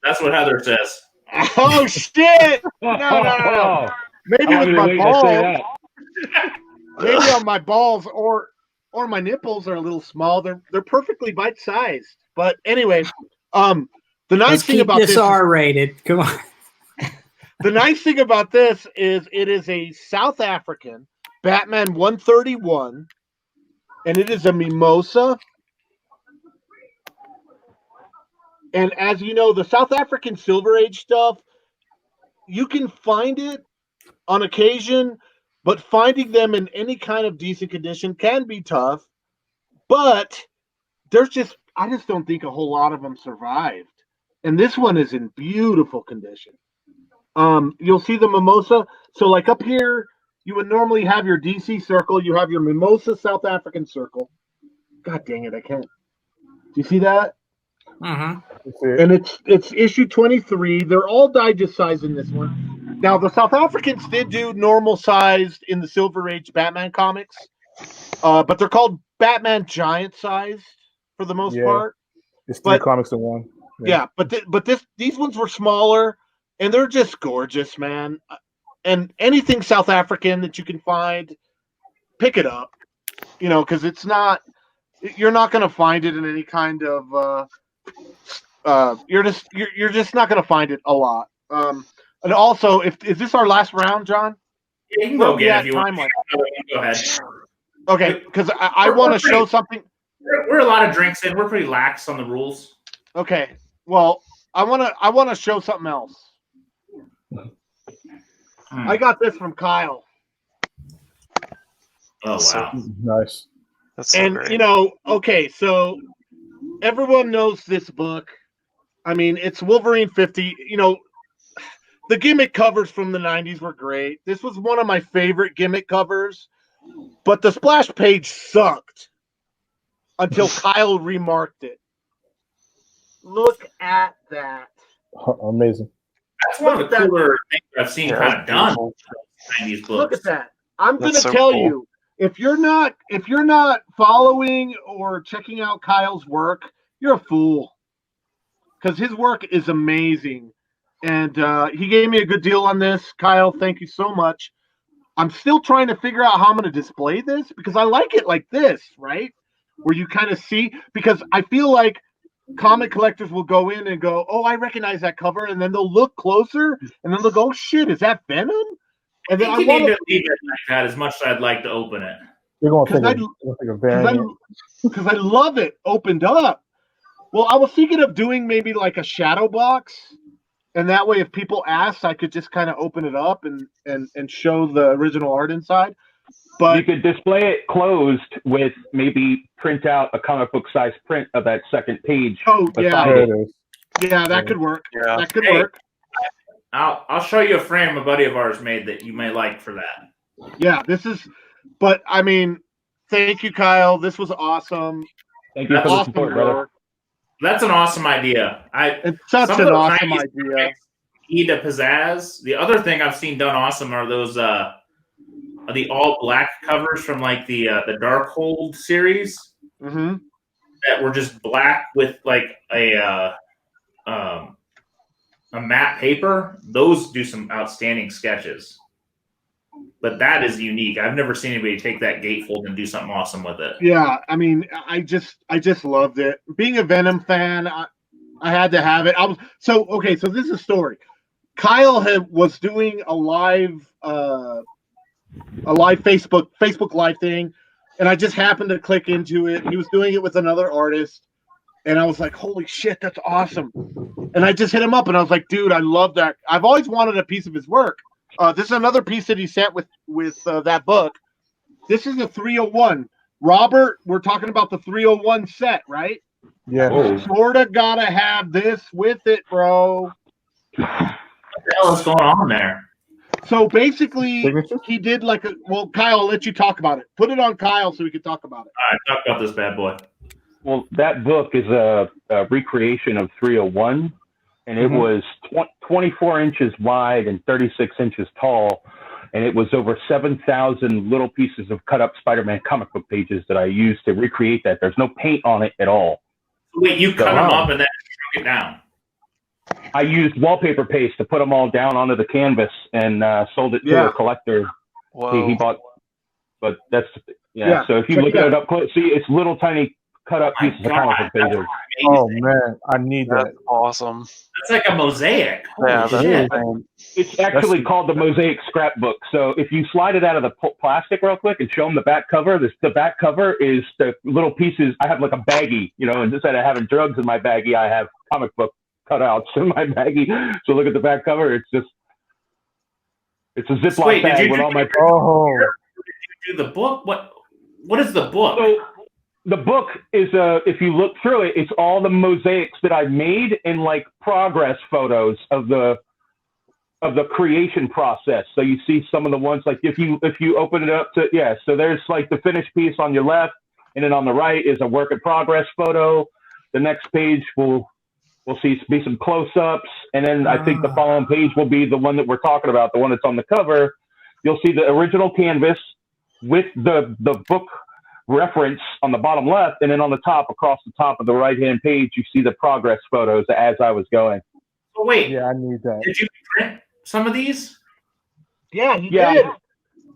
That's what Heather says. Oh shit! No. Maybe with my balls. Maybe on my balls or my nipples are a little small. They're perfectly bite-sized. But anyway, the nice thing about this R-rated. Come on. The nice thing about this is it is a South African Batman 131, and it is a mimosa. And as you know, the South African Silver Age stuff, you can find it on occasion, but finding them in any kind of decent condition can be tough. But I just don't think a whole lot of them survived. And this one is in beautiful condition. You'll see the mimosa. So like up here, you would normally have your DC circle. You have your mimosa South African circle. God dang it, I can't. Do you see that? And it's issue 23. They're all digest size in this one. Now the South Africans did do normal sized in the Silver Age Batman comics, but they're called Batman giant sized for the most part. It's 3 comics in one. Yeah, but these ones were smaller, and they're just gorgeous, man. And anything South African that you can find, pick it up. Because you're not going to find it in any kind of you're just not going to find it a lot. And also, is this our last round, John? Yeah, you can go get it if you want. Go ahead. Okay, because I want to show something. We're a lot of drinks in. We're pretty lax on the rules. Okay, well, I want to show something else. I got this from Kyle. Oh wow, nice. That's so And great. okay, so everyone knows this book. I mean, it's Wolverine 50. The gimmick covers from the 90s were great. This was one of my favorite gimmick covers, but the splash page sucked until Kyle remarked it. Look at that. Amazing. that's one of the cooler things I've seen kind of done. 90s books. Look at that. I'm going to That's so tell cool. you, if you're not following or checking out Kyle's work, you're a fool. Because his work is amazing. And he gave me a good deal on this. Kyle, thank you so much. I'm still trying to figure out how I'm going to display this because I like it like this, right? Where you kind of see, because I feel like comic collectors will go in and go, oh, I recognize that cover. And then they'll look closer and then they'll go, oh, shit, is that Venom? And then I think you need to leave it like that as much as I'd like to open it. You're going to think of variant. Because I love it opened up. Well, I was thinking of doing maybe like a shadow box. And that way, if people ask, I could just kind of open it up and show the original art inside. But you could display it closed with maybe print out a comic book size print of that second page. Oh, yeah. There it is. Yeah, that could work. Yeah. That could work. I'll show you a frame a buddy of ours made that you may like for that. Yeah, but I mean, thank you, Kyle. This was awesome. Thank you for the Awesome support, brother. work. That's an awesome idea. It's such an awesome idea. Key to pizzazz. The other thing I've seen done awesome are those the all black covers from like the Darkhold series Mm-hmm. that were just black with like a matte paper. Those do some outstanding sketches. But that is unique. I've never seen anybody take that gatefold and do something awesome with it. Yeah, I mean, I just loved it. Being a Venom fan, I had to have it. So this is a story. Kyle was doing a live Facebook Live thing, and I just happened to click into it. He was doing it with another artist, and I was like, "Holy shit, that's awesome!" And I just hit him up, and I was like, "Dude, I love that. I've always wanted a piece of his work." This is another piece that he sent with that book. This is a 301. Robert, we're talking about the 301 set, right? Yeah. Sorta gotta have this with it, bro. What the hell is going on there? So basically, Signature? he did Kyle, I'll let you talk about it. Put it on Kyle so we can talk about it. All right, talk about this bad boy. Well, that book is a recreation of 301, and it was 24 inches wide and 36 inches tall, and it was over 7,000 little pieces of cut-up Spider-Man comic book pages that I used to recreate that. There's no paint on it at all. Wait, you cut them up and then shrunk it down? I used wallpaper paste to put them all down onto the canvas and sold it to a collector. Whoa. He bought, but that's, so if you look at it up close, see, it's little tiny cut up pieces of comic book pages. Oh man, I need that. That's awesome. That's like a mosaic. Yeah, Holy shit. It's actually called the Mosaic Scrapbook. So if you slide it out of the plastic real quick and show them the back cover, the back cover is the little pieces. I have like a baggie, and instead of having drugs in my baggie, I have comic book cutouts in my baggie. So look at the back cover. It's a Ziploc bag with all my. Oh. Did you do the book? What is the book? So the book is if you look through it, it's all the mosaics that I've made in like progress photos of the creation process. So you see some of the ones like if you open it up to so there's like the finished piece on your left, and then on the right is a work in progress photo. The next page will be some close-ups, and then I think the following page will be the one that we're talking about, the one that's on the cover. You'll see the original canvas with the book reference on the bottom left, and then on the top, across the top of the right-hand page, you see the progress photos as I was going. Oh, wait. Yeah, I need that. Did you print some of these? Yeah, you did.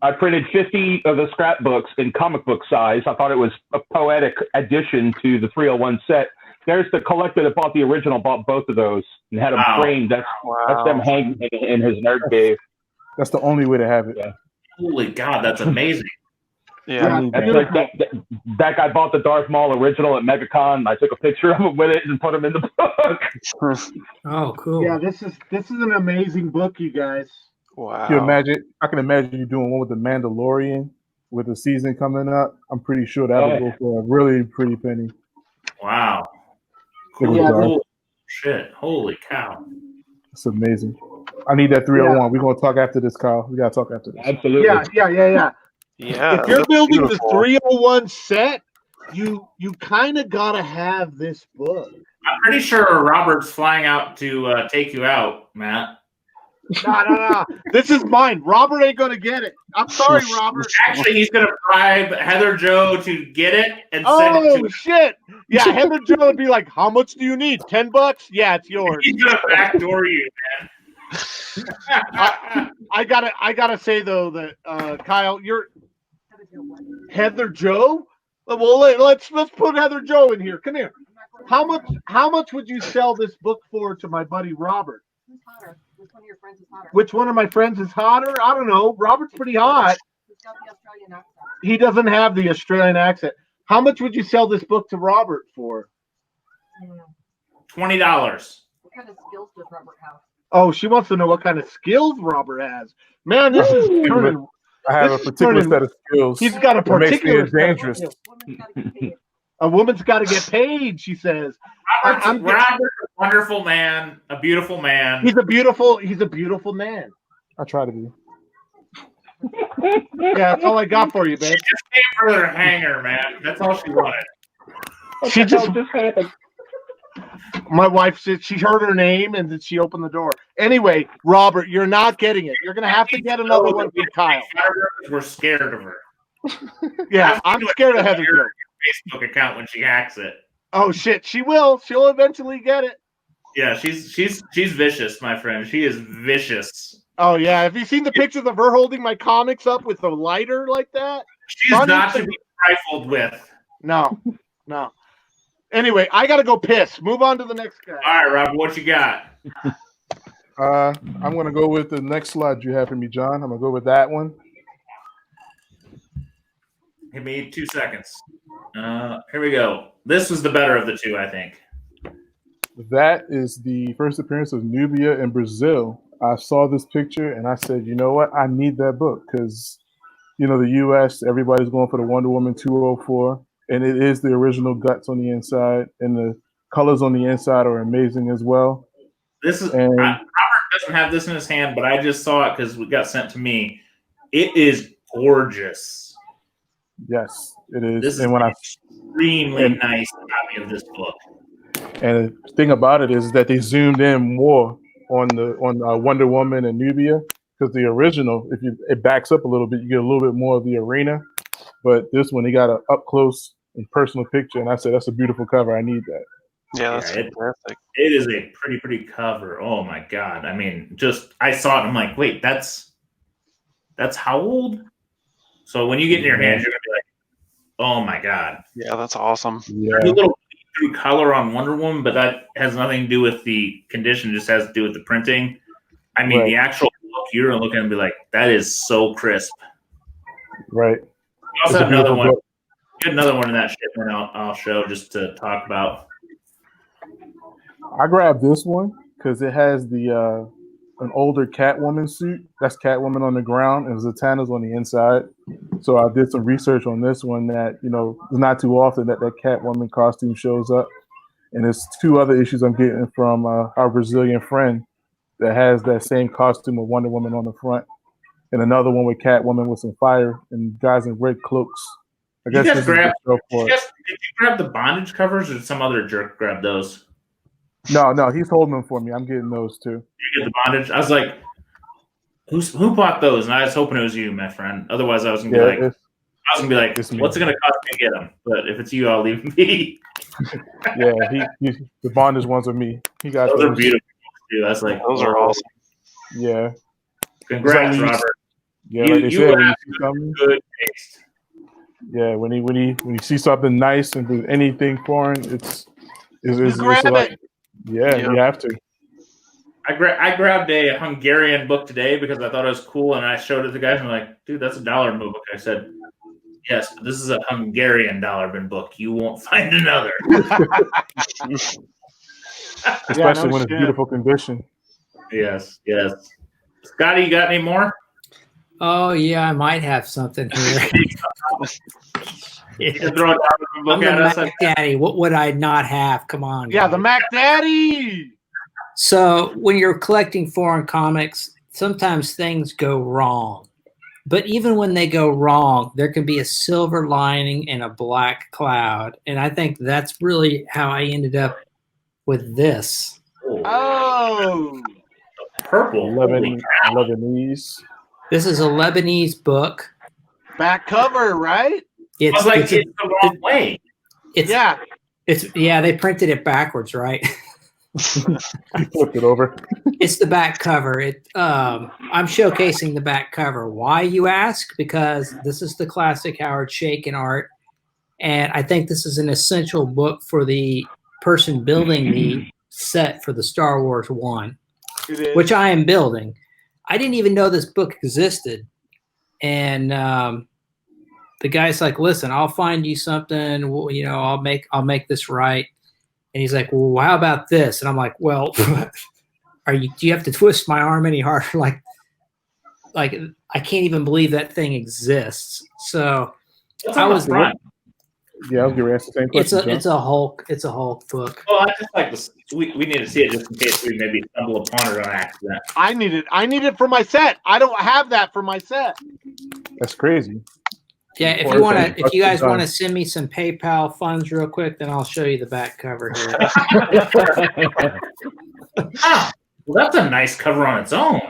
I printed 50 of the scrapbooks in comic book size. I thought it was a poetic addition to the 301 set There's the collector that bought the original, bought both of those, and had them framed. That's them hanging in his nerd cave. That's the only way to have it. Yeah. Holy God, that's amazing. Yeah. That's like that guy bought the Darth Maul original at MegaCon. I took a picture of him with it and put him in the book. Oh, cool. Yeah, this is an amazing book, you guys. Wow. Can you imagine? I can imagine you doing one with the Mandalorian with the season coming up. I'm pretty sure that would go for a really pretty penny. Wow. Cool. Yeah, Holy shit. Holy cow. It's amazing. I need that 301. We're gonna talk after this, Kyle. We gotta talk after this. Absolutely. Yeah. Yeah. If you're building beautiful. the 301 set, you kind of gotta have this book. I'm pretty sure Robert's flying out to take you out, Matt. No. This is mine. Robert ain't gonna get it. I'm sorry, Robert. Actually, he's going to bribe Heather Joe to get it and send it to Oh shit! Yeah, Heather Joe would be like, "How much do you need? $10? Yeah, it's yours." He's going to backdoor you, man. I gotta say though that Kyle, you're Heather Joe. Well, let's put Heather Joe in here. Come here. How much would you sell this book for to my buddy Robert? Who's hotter? Which one of your friends is hotter? Which one of my friends is hotter? I don't know. Robert's pretty hot. Who's got the Australian accent? He doesn't have the Australian accent. How much would you sell this book to Robert for? $20. What kind of skills does Robert have? Oh, she wants to know what kind of skills Robert has. Man, this is turning. I have a particular set of skills. He's got a that makes me particular set of dangerous. skills. Woman's gotta get paid. A woman's got to get paid, she says. Robert's I'm- a wonderful man, a beautiful man. He's a beautiful man. I try to be. Yeah, that's all I got for you, babe. She just came for her hanger, man. That's all she wanted. She just my wife said she heard her name and then she opened the door. Anyway, Robert, you're not getting it. You're gonna have to get another one from Kyle. We're scared of her. Yeah, I'm scared of Heather Joe. Facebook account when she hacks it. Oh shit, she will. She'll eventually get it. Yeah, she's vicious, my friend. She is vicious. Oh yeah, have you seen the pictures of her holding my comics up with a lighter like that? She's Funny not to thing- be trifled with. No. Anyway, I gotta go piss. Move on to the next guy. All right, Robert, what you got? I'm gonna go with the next slide you have for me, John. I'm gonna go with that one. Give me 2 seconds. Here we go. This was the better of the two, I think. That is the first appearance of Nubia in Brazil. I saw this picture and I said, you know what? I need that book because, you know, the U.S., everybody's going for the Wonder Woman 204, and it is the original guts on the inside, and the colors on the inside are amazing as well. This is And- Robert doesn't have this in his hand, but I just saw it because it got sent to me. It is gorgeous. Yes, it is. This is and when an extremely nice copy of this book. And the thing about it is that they zoomed in more on Wonder Woman and Nubia, because the original, it backs up a little bit, you get a little bit more of the arena. But this one, they got an up close and personal picture, and I said, that's a beautiful cover. I need that. Yeah, that's Yeah, fantastic. It is a pretty cover. Oh my God. I mean, I saw it and I'm like, wait, that's how old? So when you get in your hands, you're gonna be like, oh my God. Yeah, that's awesome. Yeah. There's a little through color on Wonder Woman, but that has nothing to do with the condition, it just has to do with the printing. I mean, Right. the actual look, you're gonna look at it and be like, that is so crisp. Right. We also It's a have another beautiful one. book. Get another one in that shipment I'll show just to talk about. I grabbed this one because it has an older Catwoman suit. That's Catwoman on the ground, and Zatanna's on the inside. So I did some research on this one that, you know, it's not too often that Catwoman costume shows up. And there's 2 other issues I'm getting from our Brazilian friend that has that same costume of Wonder Woman on the front. And another one with Catwoman with some fire and guys in red cloaks. I You guess guys this is the show for it. did you grab the bondage covers or did some other jerk grab those? No, he's holding them for me. I'm getting those too. You get the bondage? I was like, who bought those? And I was hoping it was you, my friend. Otherwise, I was gonna be like, it's me. what's it gonna cost me to get them? But if it's you, I'll leave them be. The bondage ones are me. He got Those are those. beautiful too. That's like Those are awesome. Yeah, Congrats, It's like Robert. yeah. Like they You said, when you have see something, good taste. yeah, when you see something nice and do anything foreign, it's It's grab like, it. yeah, Yep. you have to. I grabbed a Hungarian book today because I thought it was cool, and I showed it to the guys. And I'm like, dude, that's a $1 book. I said, yes, but this is a Hungarian $1 book. You won't find another. Especially no when shit. it's beautiful condition. Yes. Scotty, you got any more? Oh yeah, I might have something here. You can throw a $1 book I'm at the us. Mac Daddy. What would I not have? Come on. Yeah, the guys. Mac Daddy. So when you're collecting foreign comics, sometimes things go wrong. But even when they go wrong, there can be a silver lining and a black cloud. And I think that's really how I ended up with this. Oh. Purple. Holy cow. Lebanese. This is a Lebanese book. Back cover, right? I was like, it's the wrong way. Yeah. They printed it backwards, right? Flipped it over. It's the back cover. I'm showcasing the back cover. Why, you ask? Because this is the classic Howard Chaykin art, and I think this is an essential book for the person building the set for the Star Wars 1, which I am building. I didn't even know this book existed, and the guy's like, "Listen, I'll find you something. Well, I'll make this right." And he's like, "Well, how about this?" And I'm like, "Well, do you have to twist my arm any harder?" like I can't even believe that thing exists. So I was right. Yeah, I was going to ask the same question. It's a Hulk book. Well, I just like this. We need to see it just in case we maybe stumble upon it on accident. I need it for my set. I don't have that for my set. That's crazy. Yeah, if you guys want to send me some PayPal funds real quick, then I'll show you the back cover here. Well, that's a nice cover on its own.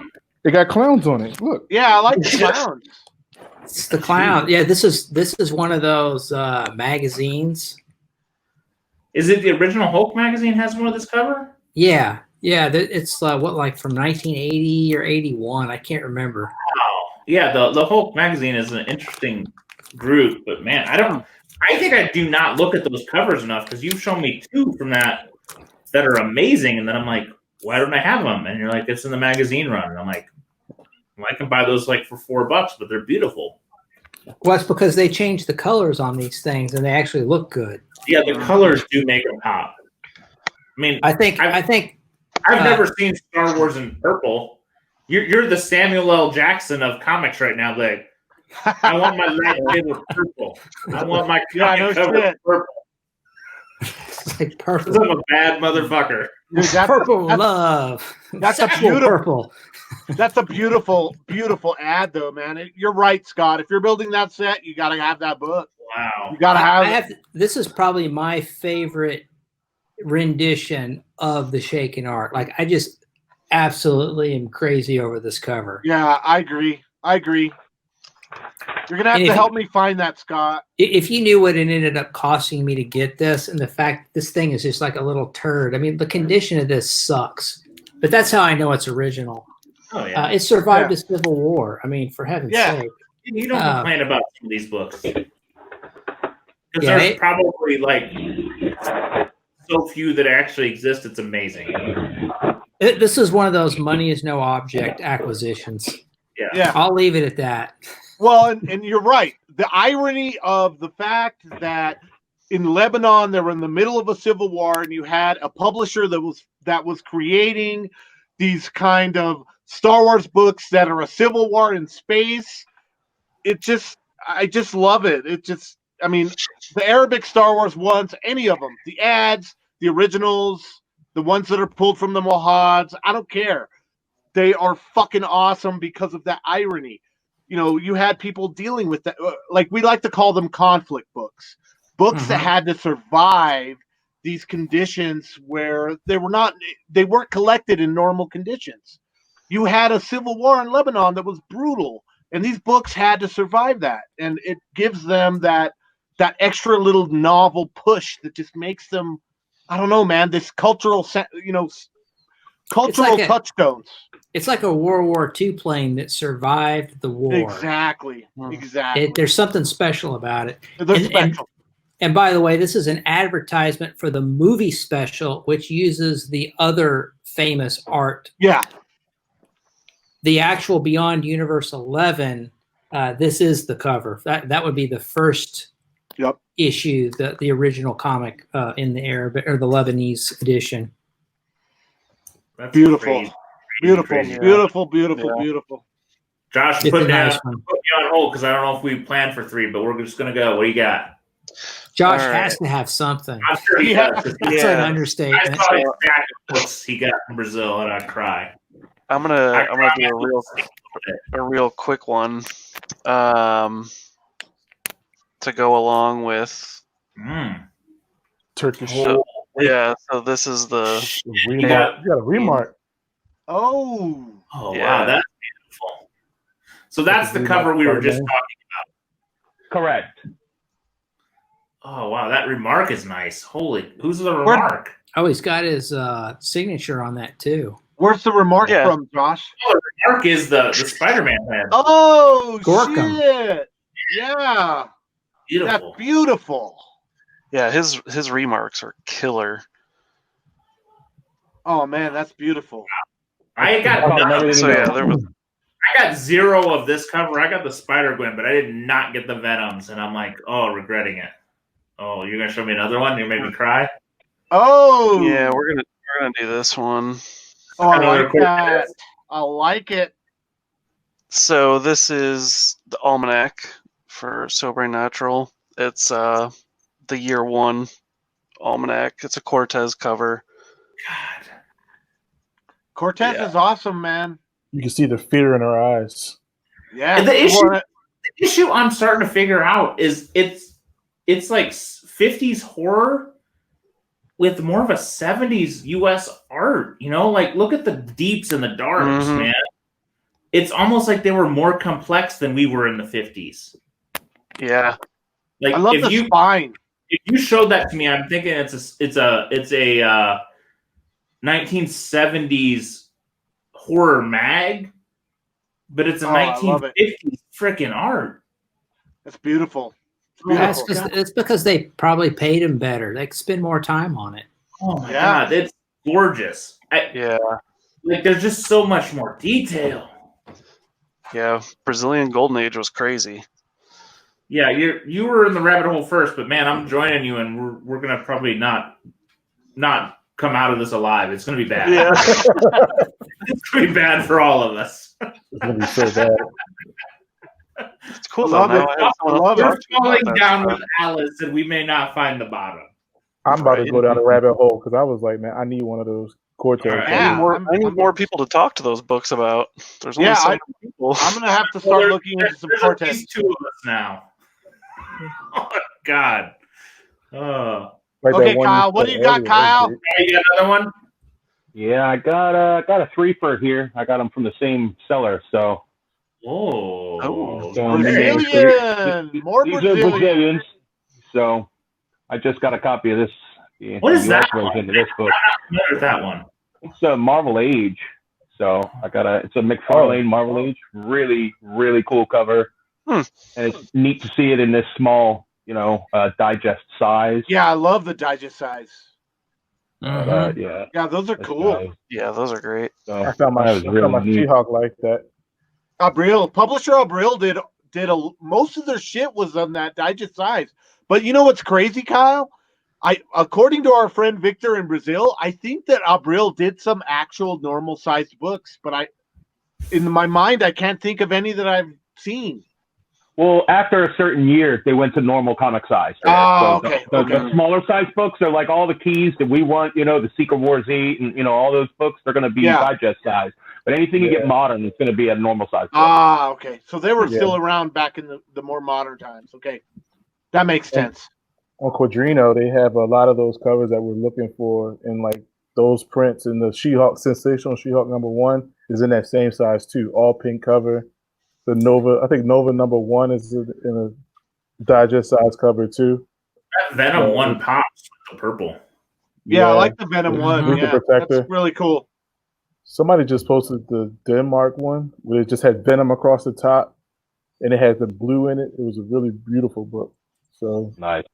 It got clowns on it. Look. Yeah, I like the clowns. It's the clown. Yeah, this is one of those magazines. Is it the original Hulk magazine has one of this cover? Yeah. It's from 1980 or 81. I can't remember. Wow. Yeah, the Hulk magazine is an interesting group, but man, I think I do not look at those covers enough because you've shown me 2 from that are amazing, and then I'm like, why don't I have them? And you're like, it's in the magazine run, and I'm like, well, I can buy those like for $4, but they're beautiful. Well, it's because they changed the colors on these things, and they actually look good. Yeah, the colors do make them pop. I mean, I think I've never seen Star Wars in purple. You're the Samuel L. Jackson of comics right now. Like, I want my lightsaber purple. I want my comic cover purple. It's like purple. 'Cause I'm a bad motherfucker. Dude, Purple love. That's a Sexual beautiful purple. That's a beautiful, beautiful ad, though, man. You're right, Scott. If you're building that set, you got to have that book. Wow. You got to have it. This is probably my favorite rendition of the Chaykin art. Like, I just absolutely am crazy over this cover. Yeah, I agree. You're going to have to help me find that, Scott. If you knew what it ended up costing me to get this, and the fact this thing is just like a little turd. I mean, the condition of this sucks. But that's how I know it's original. Oh, yeah. It survived a civil war. I mean, for heaven's sake. You don't complain about some of these books. Because there's probably like so few that actually exist. It's amazing. This is one of those money is no object acquisitions. Yeah. I'll leave it at that. Well, and you're right. The irony of the fact that in Lebanon they were in the middle of a civil war, and you had a publisher that was creating these kind of Star Wars books that are a civil war in space. I just love it. I mean, the Arabic Star Wars ones, any of them, the ads, the originals, the ones that are pulled from the Mohads, I don't care. They are fucking awesome because of that irony. You know, you had people dealing with that. Like, we like to call them conflict books. Books that had to survive these conditions where they weren't collected in normal conditions. You had a civil war in Lebanon that was brutal, and these books had to survive that. And it gives them that extra little novel push that just makes them, I don't know, man, this cultural touchstones. It's like a World War II plane that survived the war. Exactly. There's something special about it. They're special. And by the way, this is an advertisement for the movie special, which uses the other famous art. Yeah. The actual Beyond Universe 11, this is the cover. That would be the first issue, the original comic in the Arabic or the Lebanese edition. That's Beautiful. crazy. Beautiful, Crazy. beautiful, beautiful, beautiful. Josh, It's put a me nice on one. hold because I don't know if we planned for 3, but we're just going to go. What do you got? Josh All right. has to have something. I'm sure he Yeah. does. That's an understatement. I saw his stack of books he got from Brazil, and I'd cry. I'm gonna do a real quick one to go along with. Turkish. Yeah, so this is the remark. You got a remark. Oh. Oh, Yeah. wow. That's beautiful. So that's the cover we were just talking about. Correct. Oh, wow. That remark is nice. Holy. Who's the remark? Oh, he's got his signature on that, too. Where's the remark Yeah. from, Josh? Oh, the remark is the Spider-Man head. Oh, Gorkum. shit. Yeah. Beautiful. That's beautiful. Yeah, his remarks are killer. Oh, man, that's beautiful. I got So yeah, there was I got 0 of this cover. I got the Spider-Gwen, but I did not get the Venoms, and I'm like, oh, regretting it. Oh, you're gonna show me another one? You made me cry. Oh. yeah, we're gonna do this one. Oh, I Another like cool that. test. I like it. So this is the almanac for Sobering Natural. It's the year 1 almanac. It's a Cortez cover. God. Cortez Yeah. is awesome, man. You can see the fear in her eyes. Yeah. And the issue- Well, The issue I'm starting to figure out is it's like 50s horror with more of a 70s US art, you know? Like, look at the deeps and the darks, Mhm. man. It's almost like they were more complex than we were in the 50s. Yeah, Like, I love if the you spine. if you showed that to me, I'm thinking it's a 1970s horror mag, but it's a Oh, I love it. 1950s freaking art. It's beautiful. It's That's beautiful. it's because they probably paid him better. They could spend more time on it. Oh my Yeah. god, it's gorgeous. yeah, Like, there's just so much more detail. yeah. Brazilian Golden Age was crazy. Yeah, you were in the rabbit hole first, but man, I'm joining you, and we're gonna probably not come out of this alive. It's gonna be bad. Yeah. It's gonna be bad for all of us. It's gonna be so bad. It's cool I though. love Now it. I have someone I love else We're to talk to falling about that down stuff. with Alice, and we may not find the bottom. I'm about to Right. go down the rabbit hole because I was like, man, I need one of those Cortez. All right. Yeah. I need more people to talk to those books about. There's only Yeah, so many people. I'm going to have to start looking into some There's at Cortez. least 2 of us now. Oh my god. Oh, Like Okay, that one Kyle, you what do said you got, earlier, Kyle? Jake. you got another one? Yeah, I got a 3-fer here. I got them from the same seller. So Oh, so Brazilian! More these are Brazilian. Brazilians. So I just got a copy of this. The What is US that version of this book? I'm familiar with that one. It's a Marvel Age. So it's a McFarlane Marvel Age. Really, really cool cover. And it's neat to see it in this small, digest size. Yeah, I love the digest size. But, yeah. Yeah, those are this cool. guy. Yeah, those are great. So I found my that was really neat. She-Hulk like that. Publisher Abril did most of their shit was on that digest size. But you know what's crazy, Kyle? According to our friend Victor in Brazil, I think that Abril did some actual normal sized books, but in my mind, I can't think of any that I've seen. Well, after a certain year, they went to normal comic size. Oh, So okay. the smaller size books are like all the keys that we want, the Secret War Z and, all those books, they're going to be digest size. But anything you get modern, it's going to be a normal size book. Okay. So they were still around back in the more modern times. Okay. That makes sense. On Quadrino, they have a lot of those covers that we're looking for in like those prints. And the She-Hulk, Sensational She-Hulk #1 is in that same size too. All pink cover. The Nova, I think Nova #1 is in a digest size cover too. That Venom one pops with the purple. Yeah, I like the Venom one. Luther Yeah, Protector. that's really cool. Somebody just posted the Denmark one where it just had Venom across the top and it had the blue in it. It was a really beautiful book. So nice.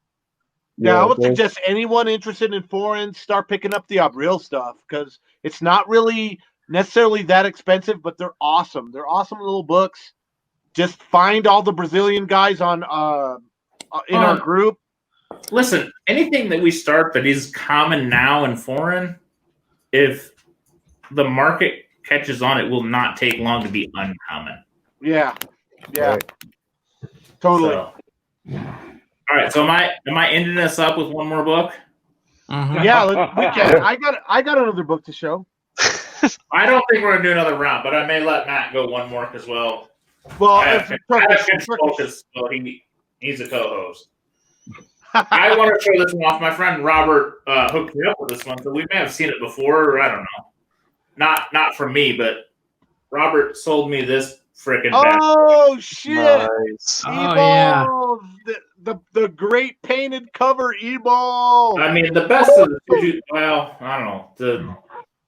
Yeah, I would there's- suggest anyone interested in foreign start picking up the Abril stuff because it's not really necessarily that expensive, but they're awesome. They're awesome little books. Just find all the Brazilian guys on in our group. Listen, anything that we start that is common now and foreign, if the market catches on, it will not take long to be uncommon. Yeah, Right. totally. So, all right. So am I ending this up with one more book? Mhm. Yeah, we can. I got another book to show. I don't think we're gonna do another round, but I may let Matt go one more as well. Well, I have Turkish. control because he's a co-host. I want to show this one off. My friend Robert hooked me up with this one, so we may have seen it before. Or I don't know. Not from me, but Robert sold me this freaking bag. Oh shit! Nice. Oh, yeah. The great painted cover e-ball. I mean, the best of the two. Well, I don't know. The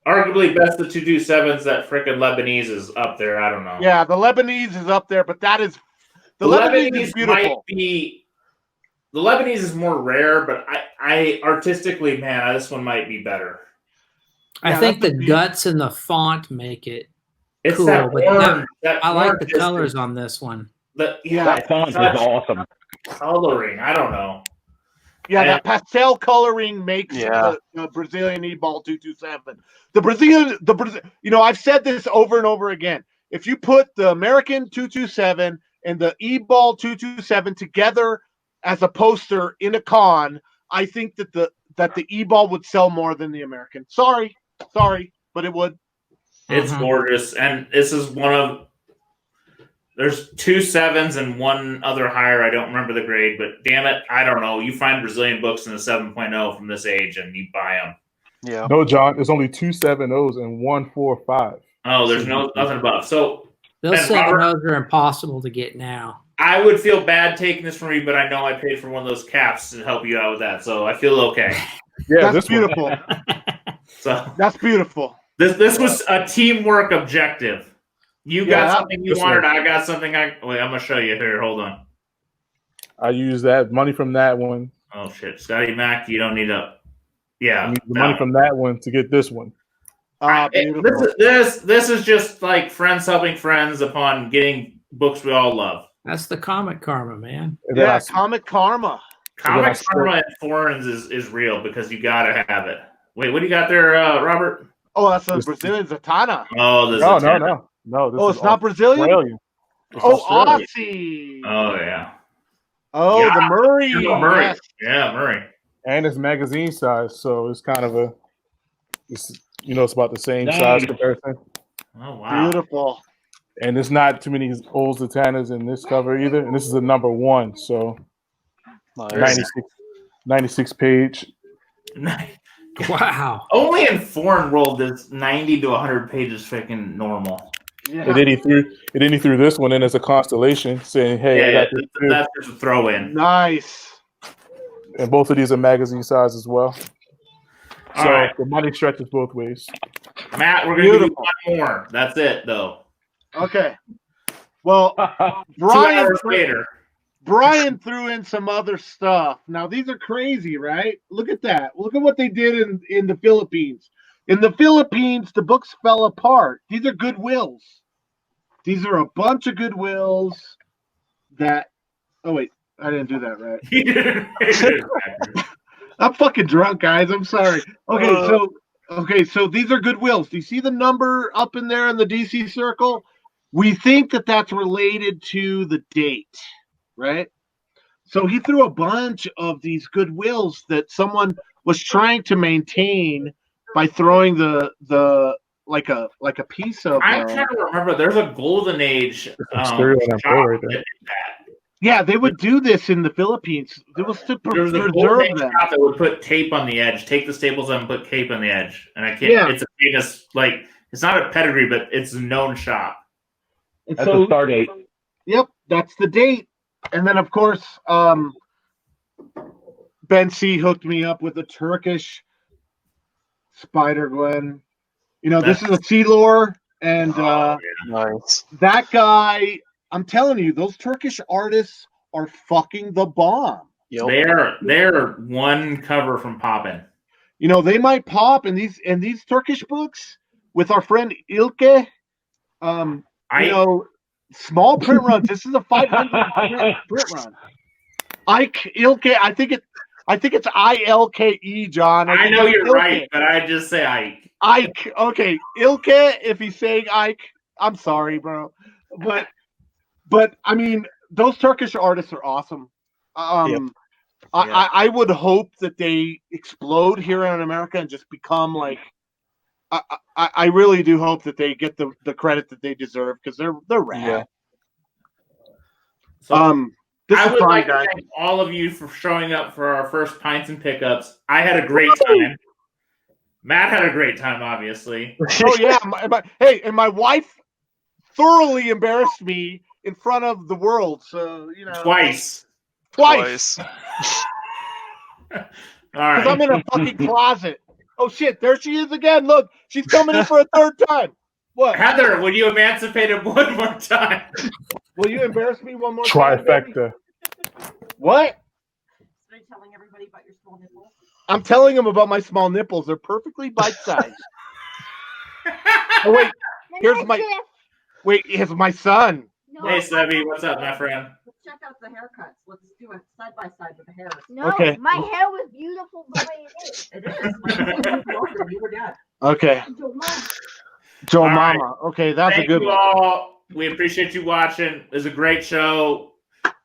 arguably best of 227s. That freaking Lebanese is up there. I don't know. Yeah, the Lebanese is up there, but that is the Lebanese is beautiful. Might be. The Lebanese is more rare, but I artistically, man, this one might be better. I think the guts and the font make it It's cool. that But orange. I like the colors on this one. That font is awesome. Coloring. I don't know. Yeah, And- that pastel coloring makes the Brazilian e-ball 227. The Brazilian, I've said this over and over again. If you put the American 227 and the e-ball 227 together as a poster in a con, I think that the e-ball would sell more than the American. Sorry, but it would. It's gorgeous, and this is one of. There's 2 7s and one other higher. I don't remember the grade, but damn it, I don't know. You find Brazilian books in the 7.0 from this age, and you buy them. Yeah. No, John, there's only 2 7.0s and 1 4.5. Oh, there's nothing above. So Those and Robert- 7.0s are impossible to get now. I would feel bad taking this from you, but I know I paid for one of those caps to help you out with that, so I feel okay. Yeah, That's beautiful. So That's beautiful. this was a teamwork objective. You got Yeah, something you wanted. I got something. Wait, I'm gonna show you here. Hold on. I used that money from that one. Oh shit, Scotty Mac, you don't need a. Yeah, I used the money from that one to get this one. Beautiful. This is just like friends helping friends upon getting books we all love. That's the comic karma, man. And then Yeah, I- comic karma. Comic karma and foreigns is real because you gotta have it. Wait, what do you got there, Robert? Oh, that's a Brazilian Zatanna. Oh, this no, is no. This Oh, is it's not Brazilian? Australian. It's Oh, Australian. Aussie. Oh yeah. Oh, Yeah. the Murray. Yeah, Murray. Yes. Yeah, Murray. And it's magazine size, so it's kind of it's about the same Nice. size comparison. Oh wow. Beautiful. And there's not too many old Zatannas in this cover either. And this is a number 1, so Nice. 96 page. Wow. Only in foreign world is 90 to 100 pages freaking normal. Yeah. And then he threw this one in as a constellation, saying, "Hey, I got this too." That's just a throw in. Nice. And both of these are magazine size as well. All So right. the money stretches both ways. Matt, we're gonna do Beautiful. one more. That's it though. Okay. Well, 2 hours Brian, later. Brian threw in some other stuff. Now these are crazy, right? Look at that. Look at what they did in the Philippines. In the Philippines, the books fell apart. These are Goodwills. These are a bunch of Goodwills that. Oh wait, I didn't do that right. I'm fucking drunk, guys. I'm sorry. Okay, so these are Goodwills. Do you see the number up in there in the DC circle? We think that that's related to the date, right? So he threw a bunch of these Goodwills that someone was trying to maintain by throwing the like a piece of. I'm trying to remember. There's a golden age. Stereo and shop right there. that did that. Yeah, they would do this in the Philippines. It was to There was a golden preserve age them. shop that would put tape on the edge, take the staples out and put tape on the edge. And I can't. Yeah. It's a famous it's not a pedigree, but it's a known shop. And That's so, a star date. yep, that's the date. And then, of course, Ben C hooked me up with a Turkish Spider Gwen. This is a T-Lore, and Nice. that guy, I'm telling you, those Turkish artists are fucking the bomb. Yep. They're one cover from popping. You know, they might pop in these Turkish books with our friend Ilke. You know, small print runs. This is a 500 print run. Ike Ilke. I think it's ILKE, John. I know you're Ilke. right, but I just say Ike. Ike. Okay, Ilke. If he's saying Ike, I'm sorry, bro. But I mean, those Turkish artists are awesome. I would hope that they explode here in America and just become like. I really do hope that they get the credit that they deserve because they're rad. Yeah. So, this I is would fun, like guys. to thank all of you for showing up for our first Pints and Pickups. I had a great time. Matt had a great time, obviously. Oh yeah, and my wife thoroughly embarrassed me in front of the world. So you know, Twice. All right. Because I'm in a fucking closet. Oh shit, there she is again. Look, she's coming in for a third time. What? Heather, will you emancipate him one more time? Will you embarrass me one more time? Trifecta. What? Are you telling everybody about your small nipples? I'm telling them about my small nipples. They're perfectly bite-sized. Oh here's my son. No, Hey, Sebby, what's up, my friend? Let's check out the haircuts. Let's do it side by side with the hair. No, Okay. my hair was beautiful the way it is. It is. You were dad. Okay. Joe All Mama. right. Okay, that's Thank a good you one. all. We appreciate you watching. It was a great show.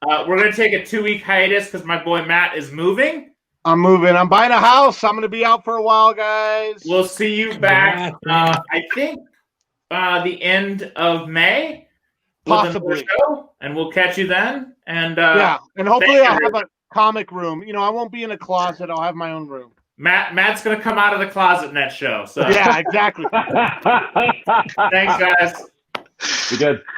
We're going to take a 2-week hiatus because my boy Matt is moving. I'm moving. I'm buying a house. I'm going to be out for a while, guys. We'll see you back, I think, the end of May. Possibly. Show, and we'll catch you then. And and hopefully I'll have a comic room. You know, I won't be in a closet. I'll have my own room. Matt's going to come out of the closet next show. So yeah, exactly. Thanks, guys. Be good.